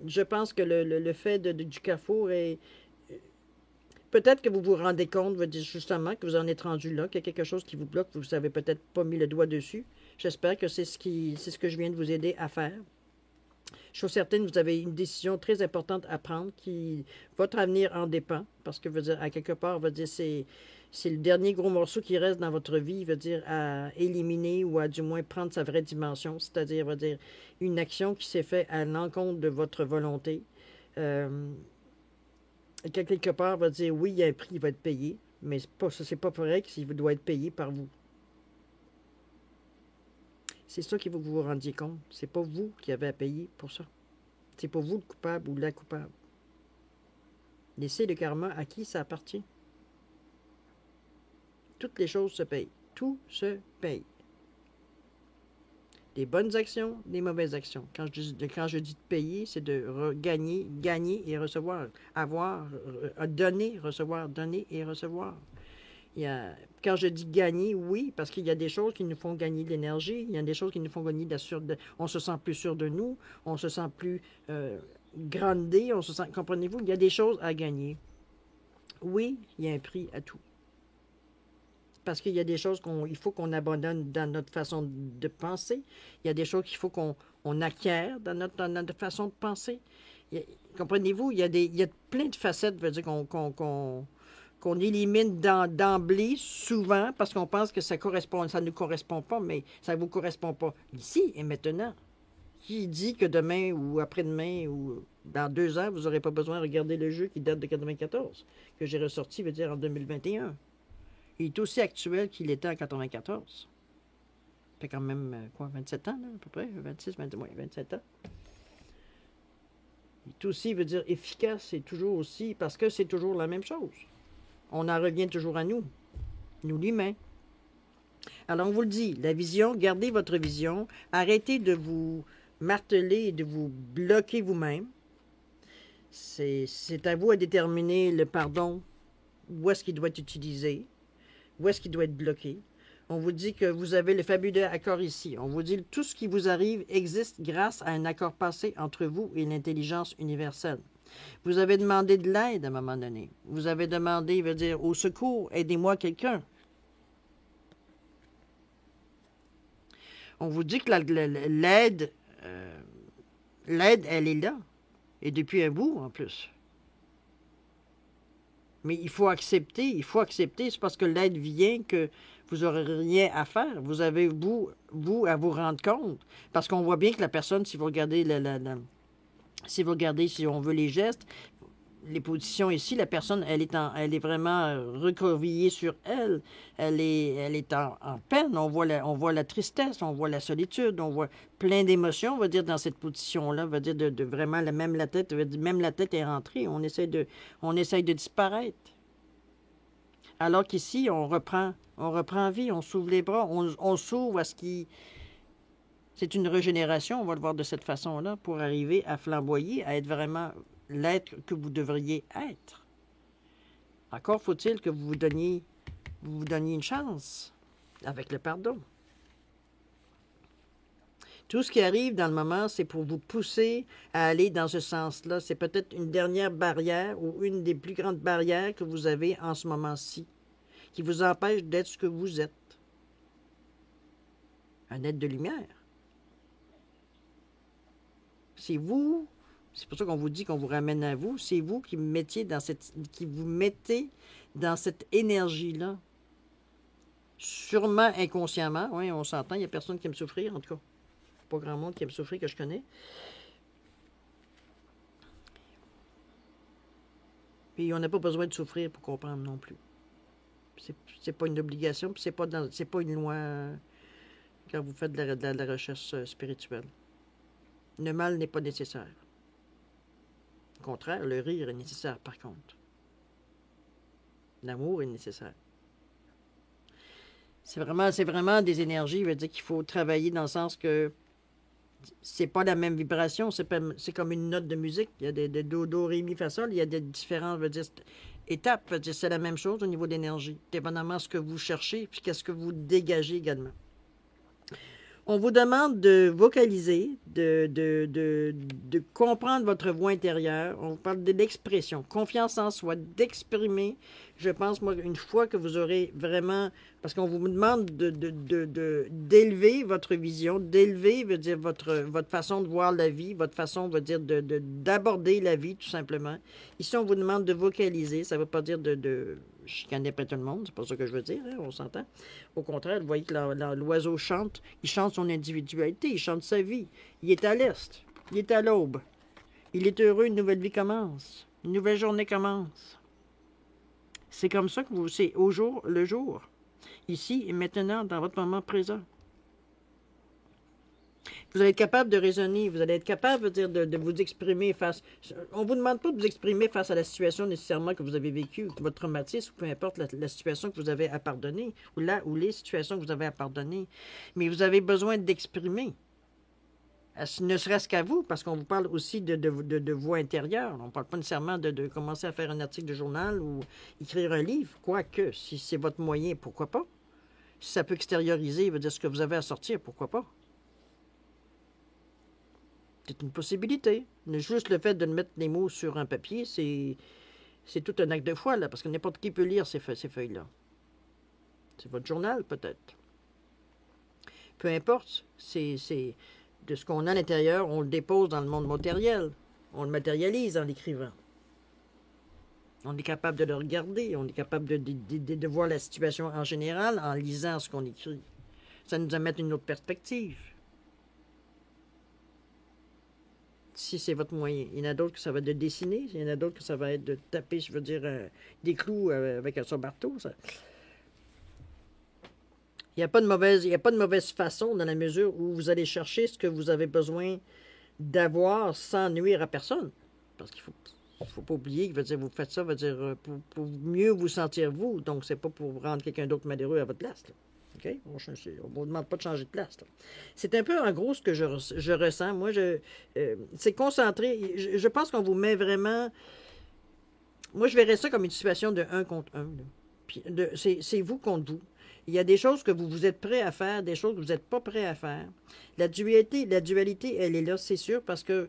je pense que le fait du carrefour est... Peut-être que vous vous rendez compte, justement, que vous en êtes rendu là, qu'il y a quelque chose qui vous bloque, vous n'avez peut-être pas mis le doigt dessus. J'espère que c'est ce que je viens de vous aider à faire. Je suis certaine que vous avez une décision très importante à prendre qui votre avenir en dépend parce que à quelque part c'est le dernier gros morceau qui reste dans votre vie, à éliminer ou à du moins prendre sa vraie dimension, c'est-à-dire une action qui s'est faite à l'encontre de votre volonté. Quelque part oui, il y a un prix qui va être payé, mais c'est pas correct s'il doit être payé par vous. C'est ça qu'il faut que vous vous rendiez compte. C'est pas vous qui avez à payer pour ça. C'est pas vous le coupable ou la coupable. Laissez le karma à qui ça appartient. Toutes les choses se payent. Tout se paye. Des bonnes actions, des mauvaises actions. Quand je dis de payer, c'est de gagner et recevoir. Avoir, donner, et recevoir. Quand je dis gagner, oui, parce qu'il y a des choses qui nous font gagner de l'énergie, il y a des choses qui nous font gagner on se sent plus sûr de nous, on se sent plus grandé, comprenez-vous, il y a des choses à gagner. Oui, il y a un prix à tout. Parce qu'il y a des choses qu'il faut qu'on abandonne dans notre façon de penser. Il y a des choses qu'il faut qu'on acquiert dans notre façon de penser. Comprenez-vous, il y a plein de facettes, qu'on élimine d'emblée souvent parce qu'on pense que ça ne nous correspond pas, mais ça ne vous correspond pas ici et maintenant. Qui dit que demain ou après-demain ou dans 2 ans, vous n'aurez pas besoin de regarder le jeu qui date de 94, que j'ai ressorti, en 2021. Il est aussi actuel qu'il était en 94. Ça fait quand même, 27 ans, là, à peu près, 26, 27 ans. Il est aussi, efficace, c'est toujours aussi, parce que c'est toujours la même chose. On en revient toujours à nous l'humain. Alors, on vous le dit, la vision, gardez votre vision, arrêtez de vous marteler et de vous bloquer vous-même. C'est à vous à déterminer le pardon, où est-ce qu'il doit être utilisé, où est-ce qu'il doit être bloqué. On vous dit que vous avez le fabuleux accord ici. On vous dit que tout ce qui vous arrive existe grâce à un accord passé entre vous et l'intelligence universelle. Vous avez demandé de l'aide à un moment donné. Vous avez demandé, au secours, aidez-moi quelqu'un. On vous dit que l'aide, elle est là. Et depuis un bout, en plus. Mais il faut accepter, c'est parce que l'aide vient que vous n'aurez rien à faire. Vous avez, vous, à vous rendre compte. Parce qu'on voit bien que la personne, si vous regardez si on veut les gestes, les positions ici, la personne, elle est vraiment recroquevillée sur elle. Elle est en peine. On voit la tristesse, on voit la solitude, on voit plein d'émotions, on va dire, dans cette position-là. On va dire de vraiment, même la tête est rentrée. On essaye de disparaître. Alors qu'ici, on reprend vie, on s'ouvre les bras, on s'ouvre à ce qui... C'est une régénération, on va le voir de cette façon-là, pour arriver à flamboyer, à être vraiment l'être que vous devriez être. Encore faut-il que vous vous donniez une chance avec le pardon. Tout ce qui arrive dans le moment, c'est pour vous pousser à aller dans ce sens-là. C'est peut-être une dernière barrière ou une des plus grandes barrières que vous avez en ce moment-ci, qui vous empêche d'être ce que vous êtes. Un être de lumière. C'est vous, c'est pour ça qu'on vous dit qu'on vous ramène à vous, c'est vous qui vous mettez dans cette énergie-là. Sûrement inconsciemment, oui, on s'entend, il n'y a personne qui aime souffrir, en tout cas. Pas grand monde qui aime souffrir que je connais. Puis on n'a pas besoin de souffrir pour comprendre non plus. C'est pas une obligation, puis c'est pas une loi quand vous faites de la recherche spirituelle. Le mal n'est pas nécessaire. Au contraire, le rire est nécessaire par contre. L'amour est nécessaire. C'est vraiment des énergies, veut dire qu'il faut travailler dans le sens que c'est pas la même vibration, c'est comme une note de musique. Il y a des do, ré, mi, fa, sol, il y a des différentes, étapes. C'est la même chose au niveau d'énergie, dépendamment de ce que vous cherchez, puis qu'est-ce que vous dégagez également. On vous demande de vocaliser, de comprendre votre voix intérieure. On vous parle de l'expression, confiance en soi, d'exprimer. Je pense, moi, une fois que vous aurez vraiment... Parce qu'on vous demande d'élever votre vision. D'élever veut dire votre façon de voir la vie. Votre façon veut dire d'aborder la vie, tout simplement. Ici, on vous demande de vocaliser. Ça ne veut pas dire de chicaner après tout le monde. C'est pas ça que je veux dire, hein, on s'entend. Au contraire, vous voyez que l'oiseau chante. Il chante son individualité. Il chante sa vie. Il est à l'est. Il est à l'aube. Il est heureux. Une nouvelle vie commence. Une nouvelle journée commence. C'est comme ça que vous... C'est au jour le jour. Ici et maintenant, dans votre moment présent. Vous allez être capable de raisonner, vous allez être capable de vous exprimer face... On ne vous demande pas de vous exprimer face à la situation nécessairement que vous avez vécue, votre traumatisme, ou peu importe la situation que vous avez à pardonner, ou les situations que vous avez à pardonner. Mais vous avez besoin d'exprimer. Ne serait-ce qu'à vous, parce qu'on vous parle aussi de voix intérieure. On ne parle pas nécessairement de commencer à faire un article de journal ou écrire un livre. Quoique, si c'est votre moyen, pourquoi pas? Si ça peut extérioriser, veut dire ce que vous avez à sortir, pourquoi pas? C'est une possibilité. Juste le fait de mettre les mots sur un papier, c'est tout un acte de foi, là, parce que n'importe qui peut lire ces feuilles-là. C'est votre journal, peut-être. Peu importe, c'est de ce qu'on a à l'intérieur, on le dépose dans le monde matériel. On le matérialise en l'écrivant. On est capable de le regarder, on est capable de voir la situation en général en lisant ce qu'on écrit. Ça nous amène une autre perspective. Si c'est votre moyen. Il y en a d'autres que ça va être de dessiner, il y en a d'autres que ça va être de taper, je veux dire, des clous avec son marteau. Ça. Il n'y a pas de mauvaise façon dans la mesure où vous allez chercher ce que vous avez besoin d'avoir sans nuire à personne. Parce qu'il faut pas oublier que vous faites ça pour mieux vous sentir vous. Donc, c'est pas pour rendre quelqu'un d'autre malheureux à votre place. Là. Okay? On ne vous demande pas de changer de place. C'est un peu en gros ce que je ressens. Moi, c'est concentré. Je pense qu'on vous met vraiment... Moi, je verrais ça comme une situation de un contre un. C'est vous contre vous. Il y a des choses que vous êtes prêt à faire, des choses que vous n'êtes pas prêt à faire. La dualité, elle est là, c'est sûr, parce que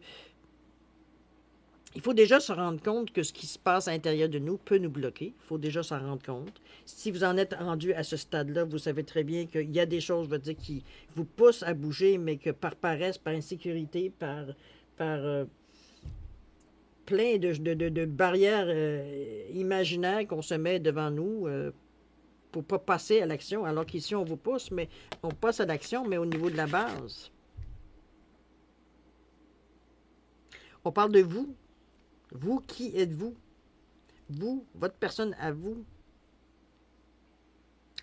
il faut déjà se rendre compte que ce qui se passe à l'intérieur de nous peut nous bloquer. Il faut déjà s'en rendre compte. Si vous en êtes rendu à ce stade-là, vous savez très bien qu'il y a des choses, je veux dire, qui vous poussent à bouger, mais que par paresse, par insécurité, par plein de barrières imaginaires qu'on se met devant nous pour ne pas passer à l'action. Alors qu'ici, on vous pousse, mais on passe à l'action, mais au niveau de la base. On parle de vous. Vous, qui êtes-vous? Vous, votre personne à vous.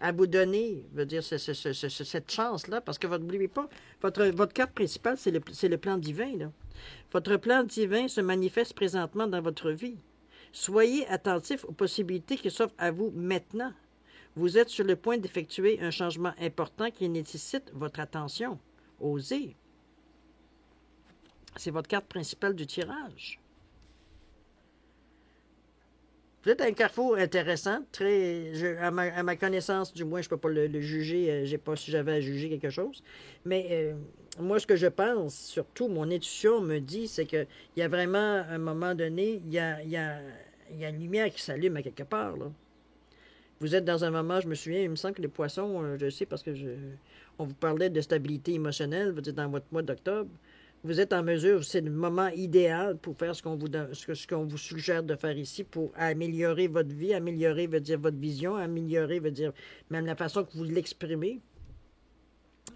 À vous donner, veut dire, cette chance-là, parce que n'oubliez pas, votre carte principale, c'est le plan divin. Là. Votre plan divin se manifeste présentement dans votre vie. Soyez attentif aux possibilités qui s'offrent à vous maintenant. Vous êtes sur le point d'effectuer un changement important qui nécessite votre attention. Osez. C'est votre carte principale du tirage. Vous êtes à un carrefour intéressant, à ma connaissance, du moins, je ne peux pas le juger, je ne sais pas si j'avais à juger quelque chose, mais moi, ce que je pense, surtout, mon intuition me dit, c'est qu'il y a vraiment, à un moment donné, il y a une lumière qui s'allume à quelque part, là. Vous êtes dans un moment, je me souviens, il me semble que les poissons, je sais parce que on vous parlait de stabilité émotionnelle, vous êtes dans votre mois d'octobre, vous êtes en mesure, c'est le moment idéal pour faire ce qu'on vous suggère de faire ici pour améliorer votre vie, améliorer veut dire votre vision, améliorer veut dire même la façon que vous l'exprimez.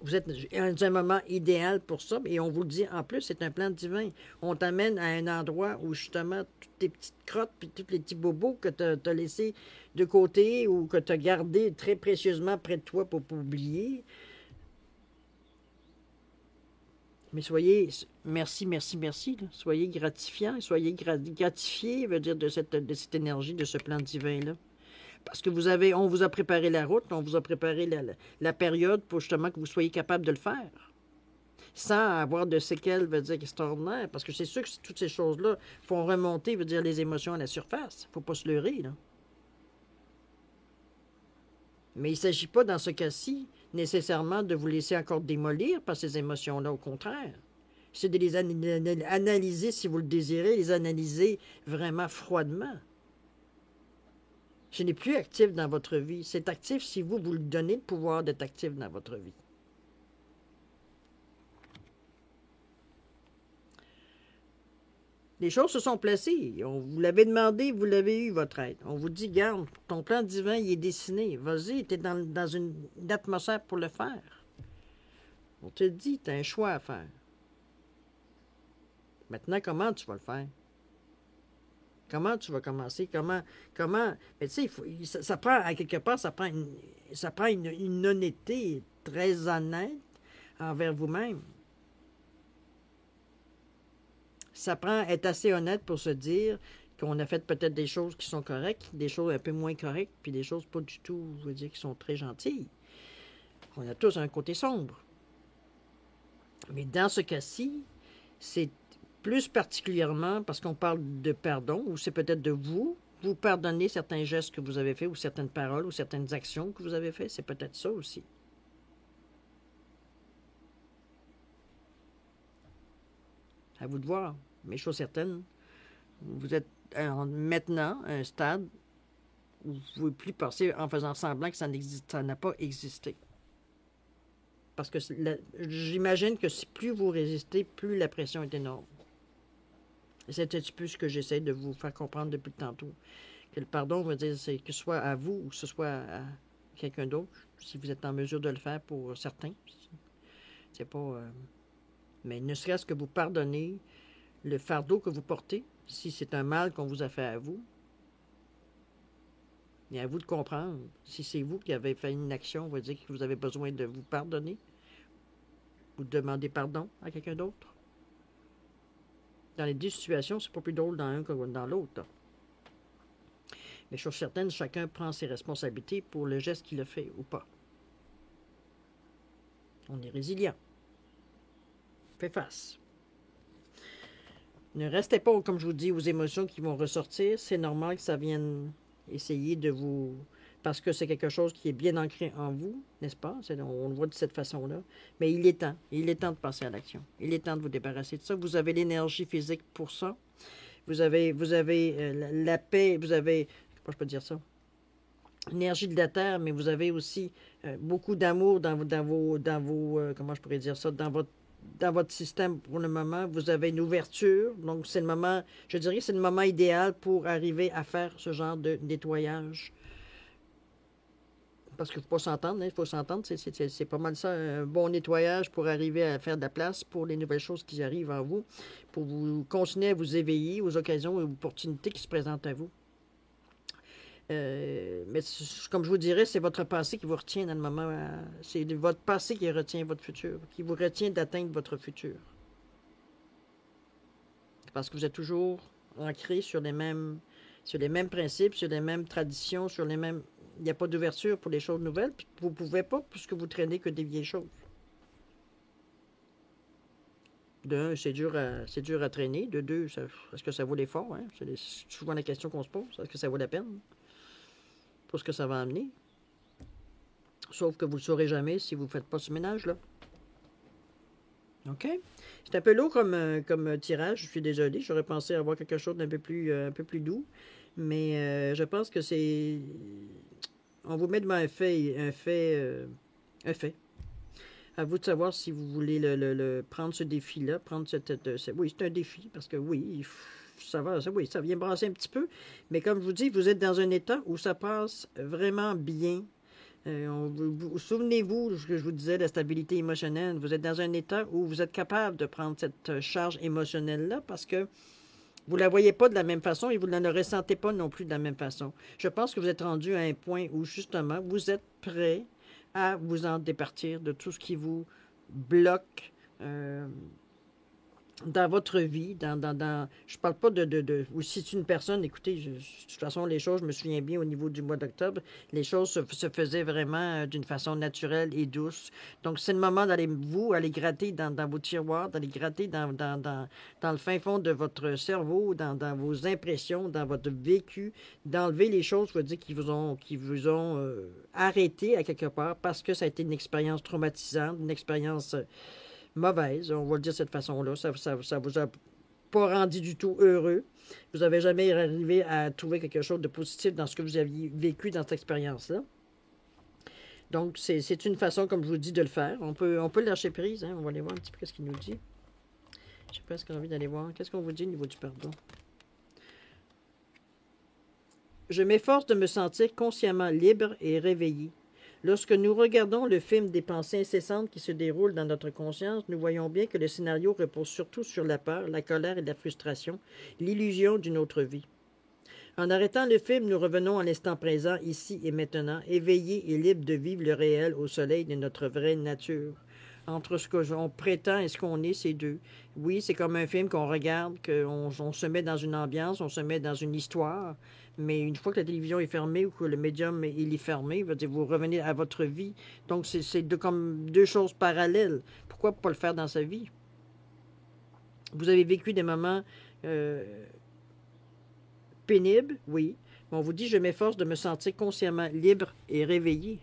Vous êtes dans un moment idéal pour ça, et on vous le dit en plus, c'est un plan divin. On t'amène à un endroit où justement toutes tes petites crottes puis tous les petits bobos que tu as laissés de côté ou que tu as gardés très précieusement près de toi pour ne pas oublier. Mais soyez, merci, là. Soyez gratifiants, soyez gratifiés, veut dire de cette énergie, de ce plan divin-là. Parce que on vous a préparé la route, on vous a préparé la période pour justement que vous soyez capable de le faire. Sans avoir de séquelles, veut dire extraordinaires. Parce que c'est sûr que toutes ces choses-là font remonter, veut dire les émotions à la surface. Il ne faut pas se leurrer, là. Mais il ne s'agit pas, dans ce cas-ci, nécessairement de vous laisser encore démolir par ces émotions-là, au contraire. C'est de les analyser, si vous le désirez, les analyser vraiment froidement. Ce n'est plus actif dans votre vie. C'est actif si vous le donnez le pouvoir d'être actif dans votre vie. Les choses se sont placées. On vous l'avait demandé, vous l'avez eu, votre aide. On vous dit, garde, ton plan divin, il est dessiné. Vas-y, tu es dans une atmosphère pour le faire. On te dit, tu as un choix à faire. Maintenant, comment tu vas le faire? Comment tu vas commencer? Comment... Mais tu sais, ça prend, à quelque part, ça prend une honnêteté très honnête envers vous-même. Ça prend être assez honnête pour se dire qu'on a fait peut-être des choses qui sont correctes, des choses un peu moins correctes, puis des choses pas du tout, je veux dire, qui sont très gentilles. On a tous un côté sombre. Mais dans ce cas-ci, c'est plus particulièrement parce qu'on parle de pardon, ou c'est peut-être de vous pardonnez certains gestes que vous avez faits, ou certaines paroles, ou certaines actions que vous avez faites. C'est peut-être ça aussi. À vous de voir. Mais chose certaine, vous êtes maintenant à un stade où vous ne pouvez plus passer en faisant semblant que ça n'a pas existé. Parce que j'imagine que plus vous résistez, plus la pression est énorme. Et c'est un petit peu ce que j'essaie de vous faire comprendre depuis tantôt. Que le pardon veut dire que ce soit à vous ou que ce soit à quelqu'un d'autre, si vous êtes en mesure de le faire pour certains. C'est pas... mais ne serait-ce que vous pardonner le fardeau que vous portez, si c'est un mal qu'on vous a fait à vous, et à vous de comprendre. Si c'est vous qui avez fait une action, on va dire que vous avez besoin de vous pardonner, ou de demander pardon à quelqu'un d'autre. Dans les deux situations, c'est pas plus drôle dans un que dans l'autre. Mais chose certaine, chacun prend ses responsabilités pour le geste qu'il a fait ou pas. On est résilient. Fait face. Ne restez pas, comme je vous dis, aux émotions qui vont ressortir. C'est normal que ça vienne essayer de vous... Parce que c'est quelque chose qui est bien ancré en vous, n'est-ce pas? On le voit de cette façon-là. Mais il est temps. Il est temps de passer à l'action. Il est temps de vous débarrasser de ça. Vous avez l'énergie physique pour ça. Vous avez la paix. Vous avez... Comment je peux dire ça? L'énergie de la terre, mais vous avez aussi beaucoup d'amour dans vos comment je pourrais dire ça? Dans votre système pour le moment. Vous avez une ouverture. Donc, c'est le moment... Je dirais que c'est le moment idéal pour arriver à faire ce genre de nettoyage. Parce qu'il ne faut pas s'entendre, il faut s'entendre, c'est pas mal ça, un bon nettoyage pour arriver à faire de la place pour les nouvelles choses qui arrivent en vous, pour vous continuer à vous éveiller aux occasions et aux opportunités qui se présentent à vous. Mais comme je vous dirais, c'est votre passé qui vous retient dans le moment, c'est votre passé qui retient votre futur, qui vous retient d'atteindre votre futur. Parce que vous êtes toujours ancré sur les mêmes principes, sur les mêmes traditions, sur les mêmes... Il n'y a pas d'ouverture pour les choses nouvelles, puis vous ne pouvez pas, puisque vous traînez que des vieilles choses. De un, c'est dur à traîner. De deux, est-ce que ça vaut l'effort? Hein? C'est souvent la question qu'on se pose. Est-ce que ça vaut la peine? Pour ce que ça va amener. Sauf que vous ne le saurez jamais si vous ne faites pas ce ménage-là. OK? C'est un peu lourd comme tirage, je suis désolé. J'aurais pensé avoir quelque chose d'un peu plus doux. Mais je pense que c'est... On vous met devant un fait. À vous de savoir si vous voulez prendre ce défi-là, oui, c'est un défi, parce que oui, ça vient brasser un petit peu. Mais comme je vous dis, vous êtes dans un état où ça passe vraiment bien. Souvenez-vous ce que je vous disais, la stabilité émotionnelle. Vous êtes dans un état où vous êtes capable de prendre cette charge émotionnelle-là parce que vous ne la voyez pas de la même façon et vous ne la ressentez pas non plus de la même façon. Je pense que vous êtes rendu à un point où, justement, vous êtes prêt à vous en départir de tout ce qui vous bloque dans votre vie, je parle pas ou si c'est une personne, écoutez, de toute façon, les choses, je me souviens bien au niveau du mois d'octobre, les choses se faisaient vraiment d'une façon naturelle et douce. Donc, c'est le moment d'aller, aller gratter dans vos tiroirs, d'aller gratter dans le fin fond de votre cerveau, dans vos impressions, dans votre vécu, d'enlever les choses, je veux dire, qui vous ont arrêté à quelque part parce que ça a été une expérience traumatisante, une expérience mauvaise, on va le dire de cette façon-là. Ça vous a pas rendu du tout heureux. Vous n'avez jamais arrivé à trouver quelque chose de positif dans ce que vous aviez vécu dans cette expérience-là. Donc, c'est une façon, comme je vous dis, de le faire. On peut lâcher prise. Hein. On va aller voir un petit peu ce qu'il nous dit. Je sais pas ce qu'on a envie d'aller voir. Qu'est-ce qu'on vous dit au niveau du pardon? Je m'efforce de me sentir consciemment libre et réveillé. Lorsque nous regardons le film des pensées incessantes qui se déroulent dans notre conscience, nous voyons bien que le scénario repose surtout sur la peur, la colère et la frustration, l'illusion d'une autre vie. En arrêtant le film, nous revenons à l'instant présent, ici et maintenant, éveillés et libres de vivre le réel au soleil de notre vraie nature. Entre ce qu'on prétend et ce qu'on est, c'est deux. Oui, c'est comme un film qu'on regarde, qu'on se met dans une ambiance, on se met dans une histoire, mais une fois que la télévision est fermée ou que le médium il est fermé, vous revenez à votre vie. Donc, c'est comme deux choses parallèles. Pourquoi pas le faire dans sa vie? Vous avez vécu des moments pénibles, oui, mais on vous dit, je m'efforce de me sentir consciemment libre et réveillé.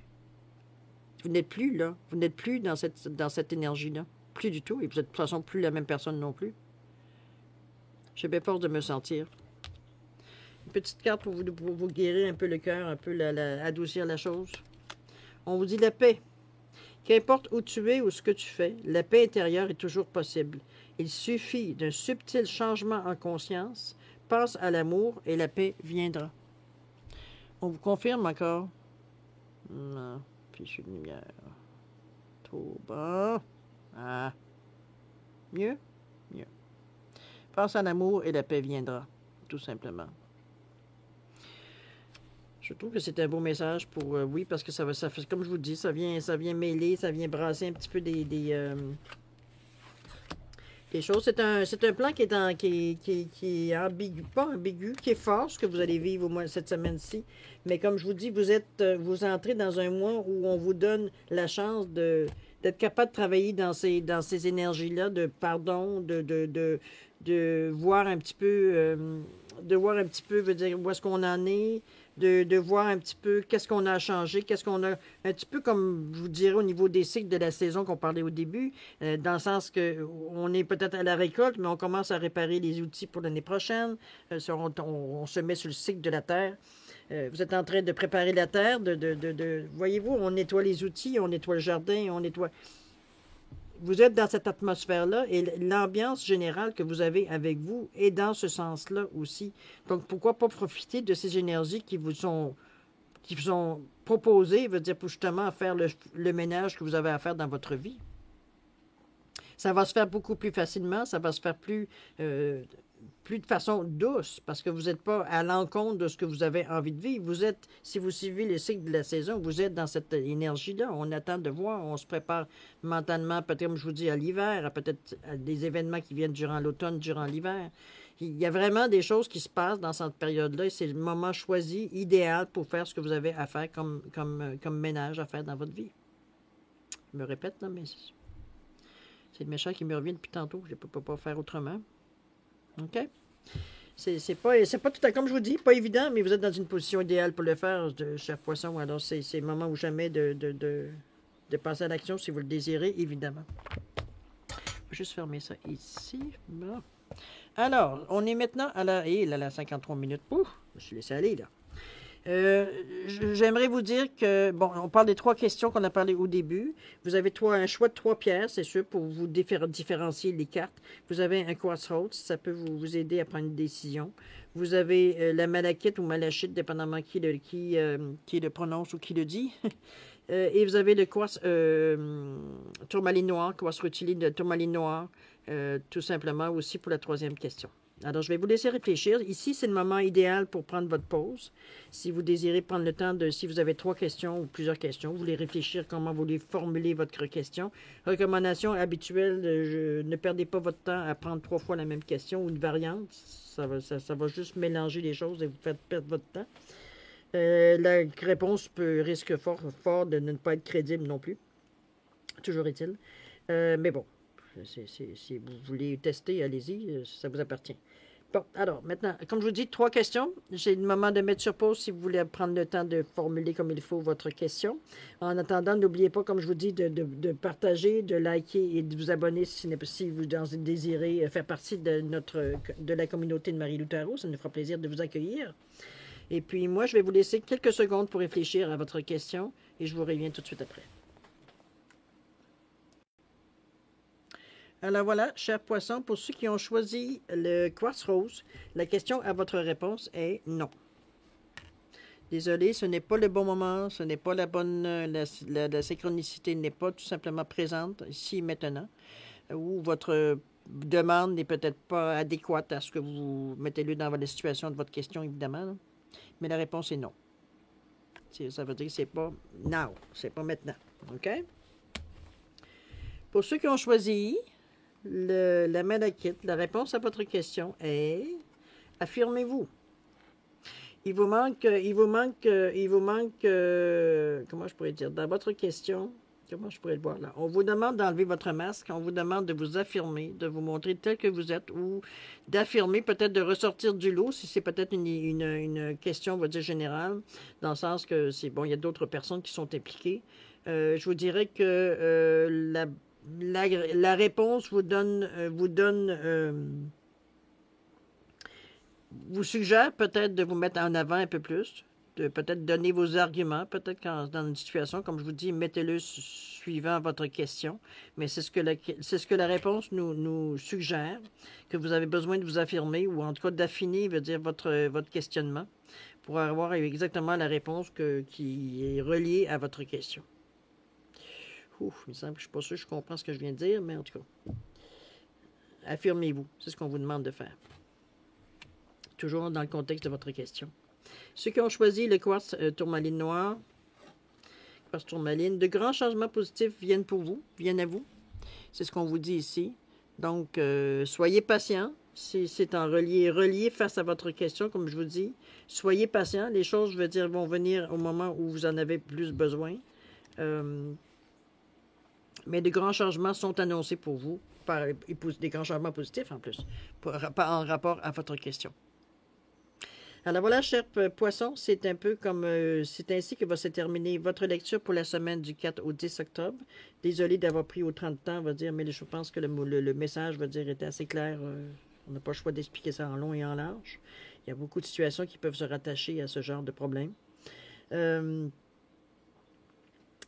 Vous n'êtes plus là. Vous n'êtes plus dans cette énergie-là. Plus du tout. Et vous n'êtes de toute façon plus la même personne non plus. J'ai bien force de me sentir. Une petite carte pour vous guérir un peu le cœur, un peu adoucir la chose. On vous dit la paix. Qu'importe où tu es ou ce que tu fais, la paix intérieure est toujours possible. Il suffit d'un subtil changement en conscience. Pense à l'amour et la paix viendra. On vous confirme encore? Non. Fichu de lumière. Trop bas. Ah. Mieux? Mieux. Pense à l'amour et la paix viendra. Tout simplement. Je trouve que c'est un beau message pour... oui, parce que ça fait, comme je vous dis, ça vient mêler, ça vient brasser un petit peu des choses. C'est un plan qui est ambigu, pas ambigu, qui est fort, ce que vous allez vivre au moins cette semaine-ci. Mais comme je vous dis, vous entrez dans un mois où on vous donne la chance d'être capable de travailler dans ces énergies-là, de pardon, de voir un petit peu, veut dire, où est-ce qu'on en est, de voir un petit peu qu'est-ce qu'on a changé, qu'est-ce qu'on a, un petit peu comme je vous dirais au niveau des cycles de la saison qu'on parlait au début, dans le sens que on est peut-être à la récolte, mais on commence à réparer les outils pour l'année prochaine. On se met sur le cycle de la terre. Vous êtes en train de préparer la terre, voyez-vous, on nettoie les outils, on nettoie le jardin, on nettoie... Vous êtes dans cette atmosphère-là et l'ambiance générale que vous avez avec vous est dans ce sens-là aussi. Donc, pourquoi pas profiter de ces énergies qui vous sont proposées, veut dire pour justement faire le ménage que vous avez à faire dans votre vie. Ça va se faire beaucoup plus facilement, ça va se faire plus de façon douce, parce que vous n'êtes pas à l'encontre de ce que vous avez envie de vivre. Vous êtes, si vous suivez les cycles de la saison, vous êtes dans cette énergie-là. On attend de voir, on se prépare mentalement, peut-être, comme je vous dis, à l'hiver, peut-être à des événements qui viennent durant l'automne, durant l'hiver. Il y a vraiment des choses qui se passent dans cette période-là, et c'est le moment choisi, idéal, pour faire ce que vous avez à faire comme ménage à faire dans votre vie. Je me répète, là, mais c'est le méchant qui me revient depuis tantôt. Je ne peux pas faire autrement. OK? C'est pas tout à comme je vous dis, pas évident, mais vous êtes dans une position idéale pour le faire, chef poisson. Alors, c'est le moment ou jamais de passer à l'action si vous le désirez, évidemment. Je vais juste fermer ça ici. Bon. Alors, on est maintenant à la 53 minutes. Pouf, je me suis laissé aller, là. J'aimerais vous dire que, bon, on parle des 3 questions qu'on a parlé au début. Vous avez un choix de 3 pierres, c'est sûr, pour vous différencier les cartes. Vous avez un crossroads, ça peut vous aider à prendre une décision. Vous avez la malachite ou malachite, dépendamment qui le prononce ou qui le dit. Et vous avez le quartz tourmaline noire, quartz rutile de tourmaline noire, tout simplement aussi pour la 3e question. Alors, je vais vous laisser réfléchir. Ici, c'est le moment idéal pour prendre votre pause. Si vous désirez prendre le temps de, si vous avez 3 questions ou plusieurs questions, vous voulez réfléchir comment vous voulez formuler votre question. Recommandation habituelle, ne perdez pas votre temps à prendre 3 fois la même question ou une variante. Ça va juste mélanger les choses et vous faites perdre votre temps. La réponse risque fort de ne pas être crédible non plus. Toujours est-il. Mais bon, si vous voulez tester, allez-y, ça vous appartient. Bon, alors, maintenant, comme je vous dis, 3 questions. J'ai le moment de mettre sur pause si vous voulez prendre le temps de formuler comme il faut votre question. En attendant, n'oubliez pas, comme je vous dis, de partager, de liker et de vous abonner si vous désirez faire partie de la communauté de Marie-Lou Tarot. Ça nous fera plaisir de vous accueillir. Et puis, moi, je vais vous laisser quelques secondes pour réfléchir à votre question et je vous reviens tout de suite après. Alors voilà, chers poissons, pour ceux qui ont choisi le quartz rose, la question à votre réponse est non. Désolé, ce n'est pas le bon moment, ce n'est pas la bonne, la synchronicité n'est pas tout simplement présente ici maintenant, ou votre demande n'est peut-être pas adéquate à ce que vous mettez-le dans la situation de votre question, évidemment, là. Mais la réponse est non. Ça veut dire que c'est pas now, c'est pas maintenant. OK? Pour ceux qui ont choisi la malachite, la réponse à votre question est affirmez-vous. Il vous manque, comment je pourrais dire, dans votre question, comment je pourrais le voir là? On vous demande d'enlever votre masque, on vous demande de vous affirmer, de vous montrer tel que vous êtes, ou d'affirmer, peut-être de ressortir du lot, si c'est peut-être une question, on va dire, générale, dans le sens que c'est bon, il y a d'autres personnes qui sont impliquées. Je vous dirais que la réponse vous suggère peut-être de vous mettre en avant un peu plus, de peut-être donner vos arguments, peut-être dans une situation, comme je vous dis, mettez-le suivant votre question, mais c'est ce que la réponse nous suggère, que vous avez besoin de vous affirmer, ou en tout cas d'affiner, veut dire votre questionnement, pour avoir exactement la réponse qui est reliée à votre question. Ouf, il me semble que je ne suis pas sûr que je comprends ce que je viens de dire, mais en tout cas, affirmez-vous, c'est ce qu'on vous demande de faire. Toujours dans le contexte de votre question. Ceux qui ont choisi le quartz tourmaline noir, quartz tourmaline, de grands changements positifs viennent à vous. C'est ce qu'on vous dit ici. Donc, soyez patient. C'est en relié face à votre question, comme je vous dis. Soyez patient. Les choses, je veux dire, vont venir au moment où vous en avez plus besoin. Mais de grands changements sont annoncés pour vous, des grands changements positifs en plus, en rapport à votre question. Alors voilà, chers poissons, c'est un peu comme, c'est ainsi que va se terminer votre lecture pour la semaine du 4 au 10 octobre. Désolé d'avoir pris autant de temps, on va dire, mais je pense que le message, va dire, était assez clair. On n'a pas le choix d'expliquer ça en long et en large. Il y a beaucoup de situations qui peuvent se rattacher à ce genre de problème.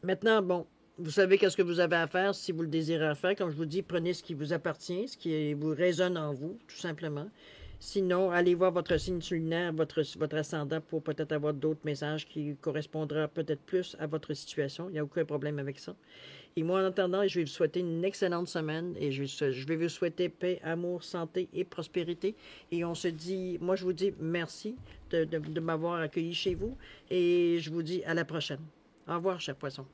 Maintenant, bon, vous savez qu'est-ce que vous avez à faire si vous le désirez faire. Comme je vous dis, prenez ce qui vous appartient, ce qui vous résonne en vous, tout simplement. Sinon, allez voir votre signe lunaire, votre ascendant pour peut-être avoir d'autres messages qui correspondront peut-être plus à votre situation. Il n'y a aucun problème avec ça. Et moi, en attendant, je vais vous souhaiter une excellente semaine et je vais vous souhaiter paix, amour, santé et prospérité. Et on se dit, moi je vous dis merci de m'avoir accueilli chez vous et je vous dis à la prochaine. Au revoir, chers poissons.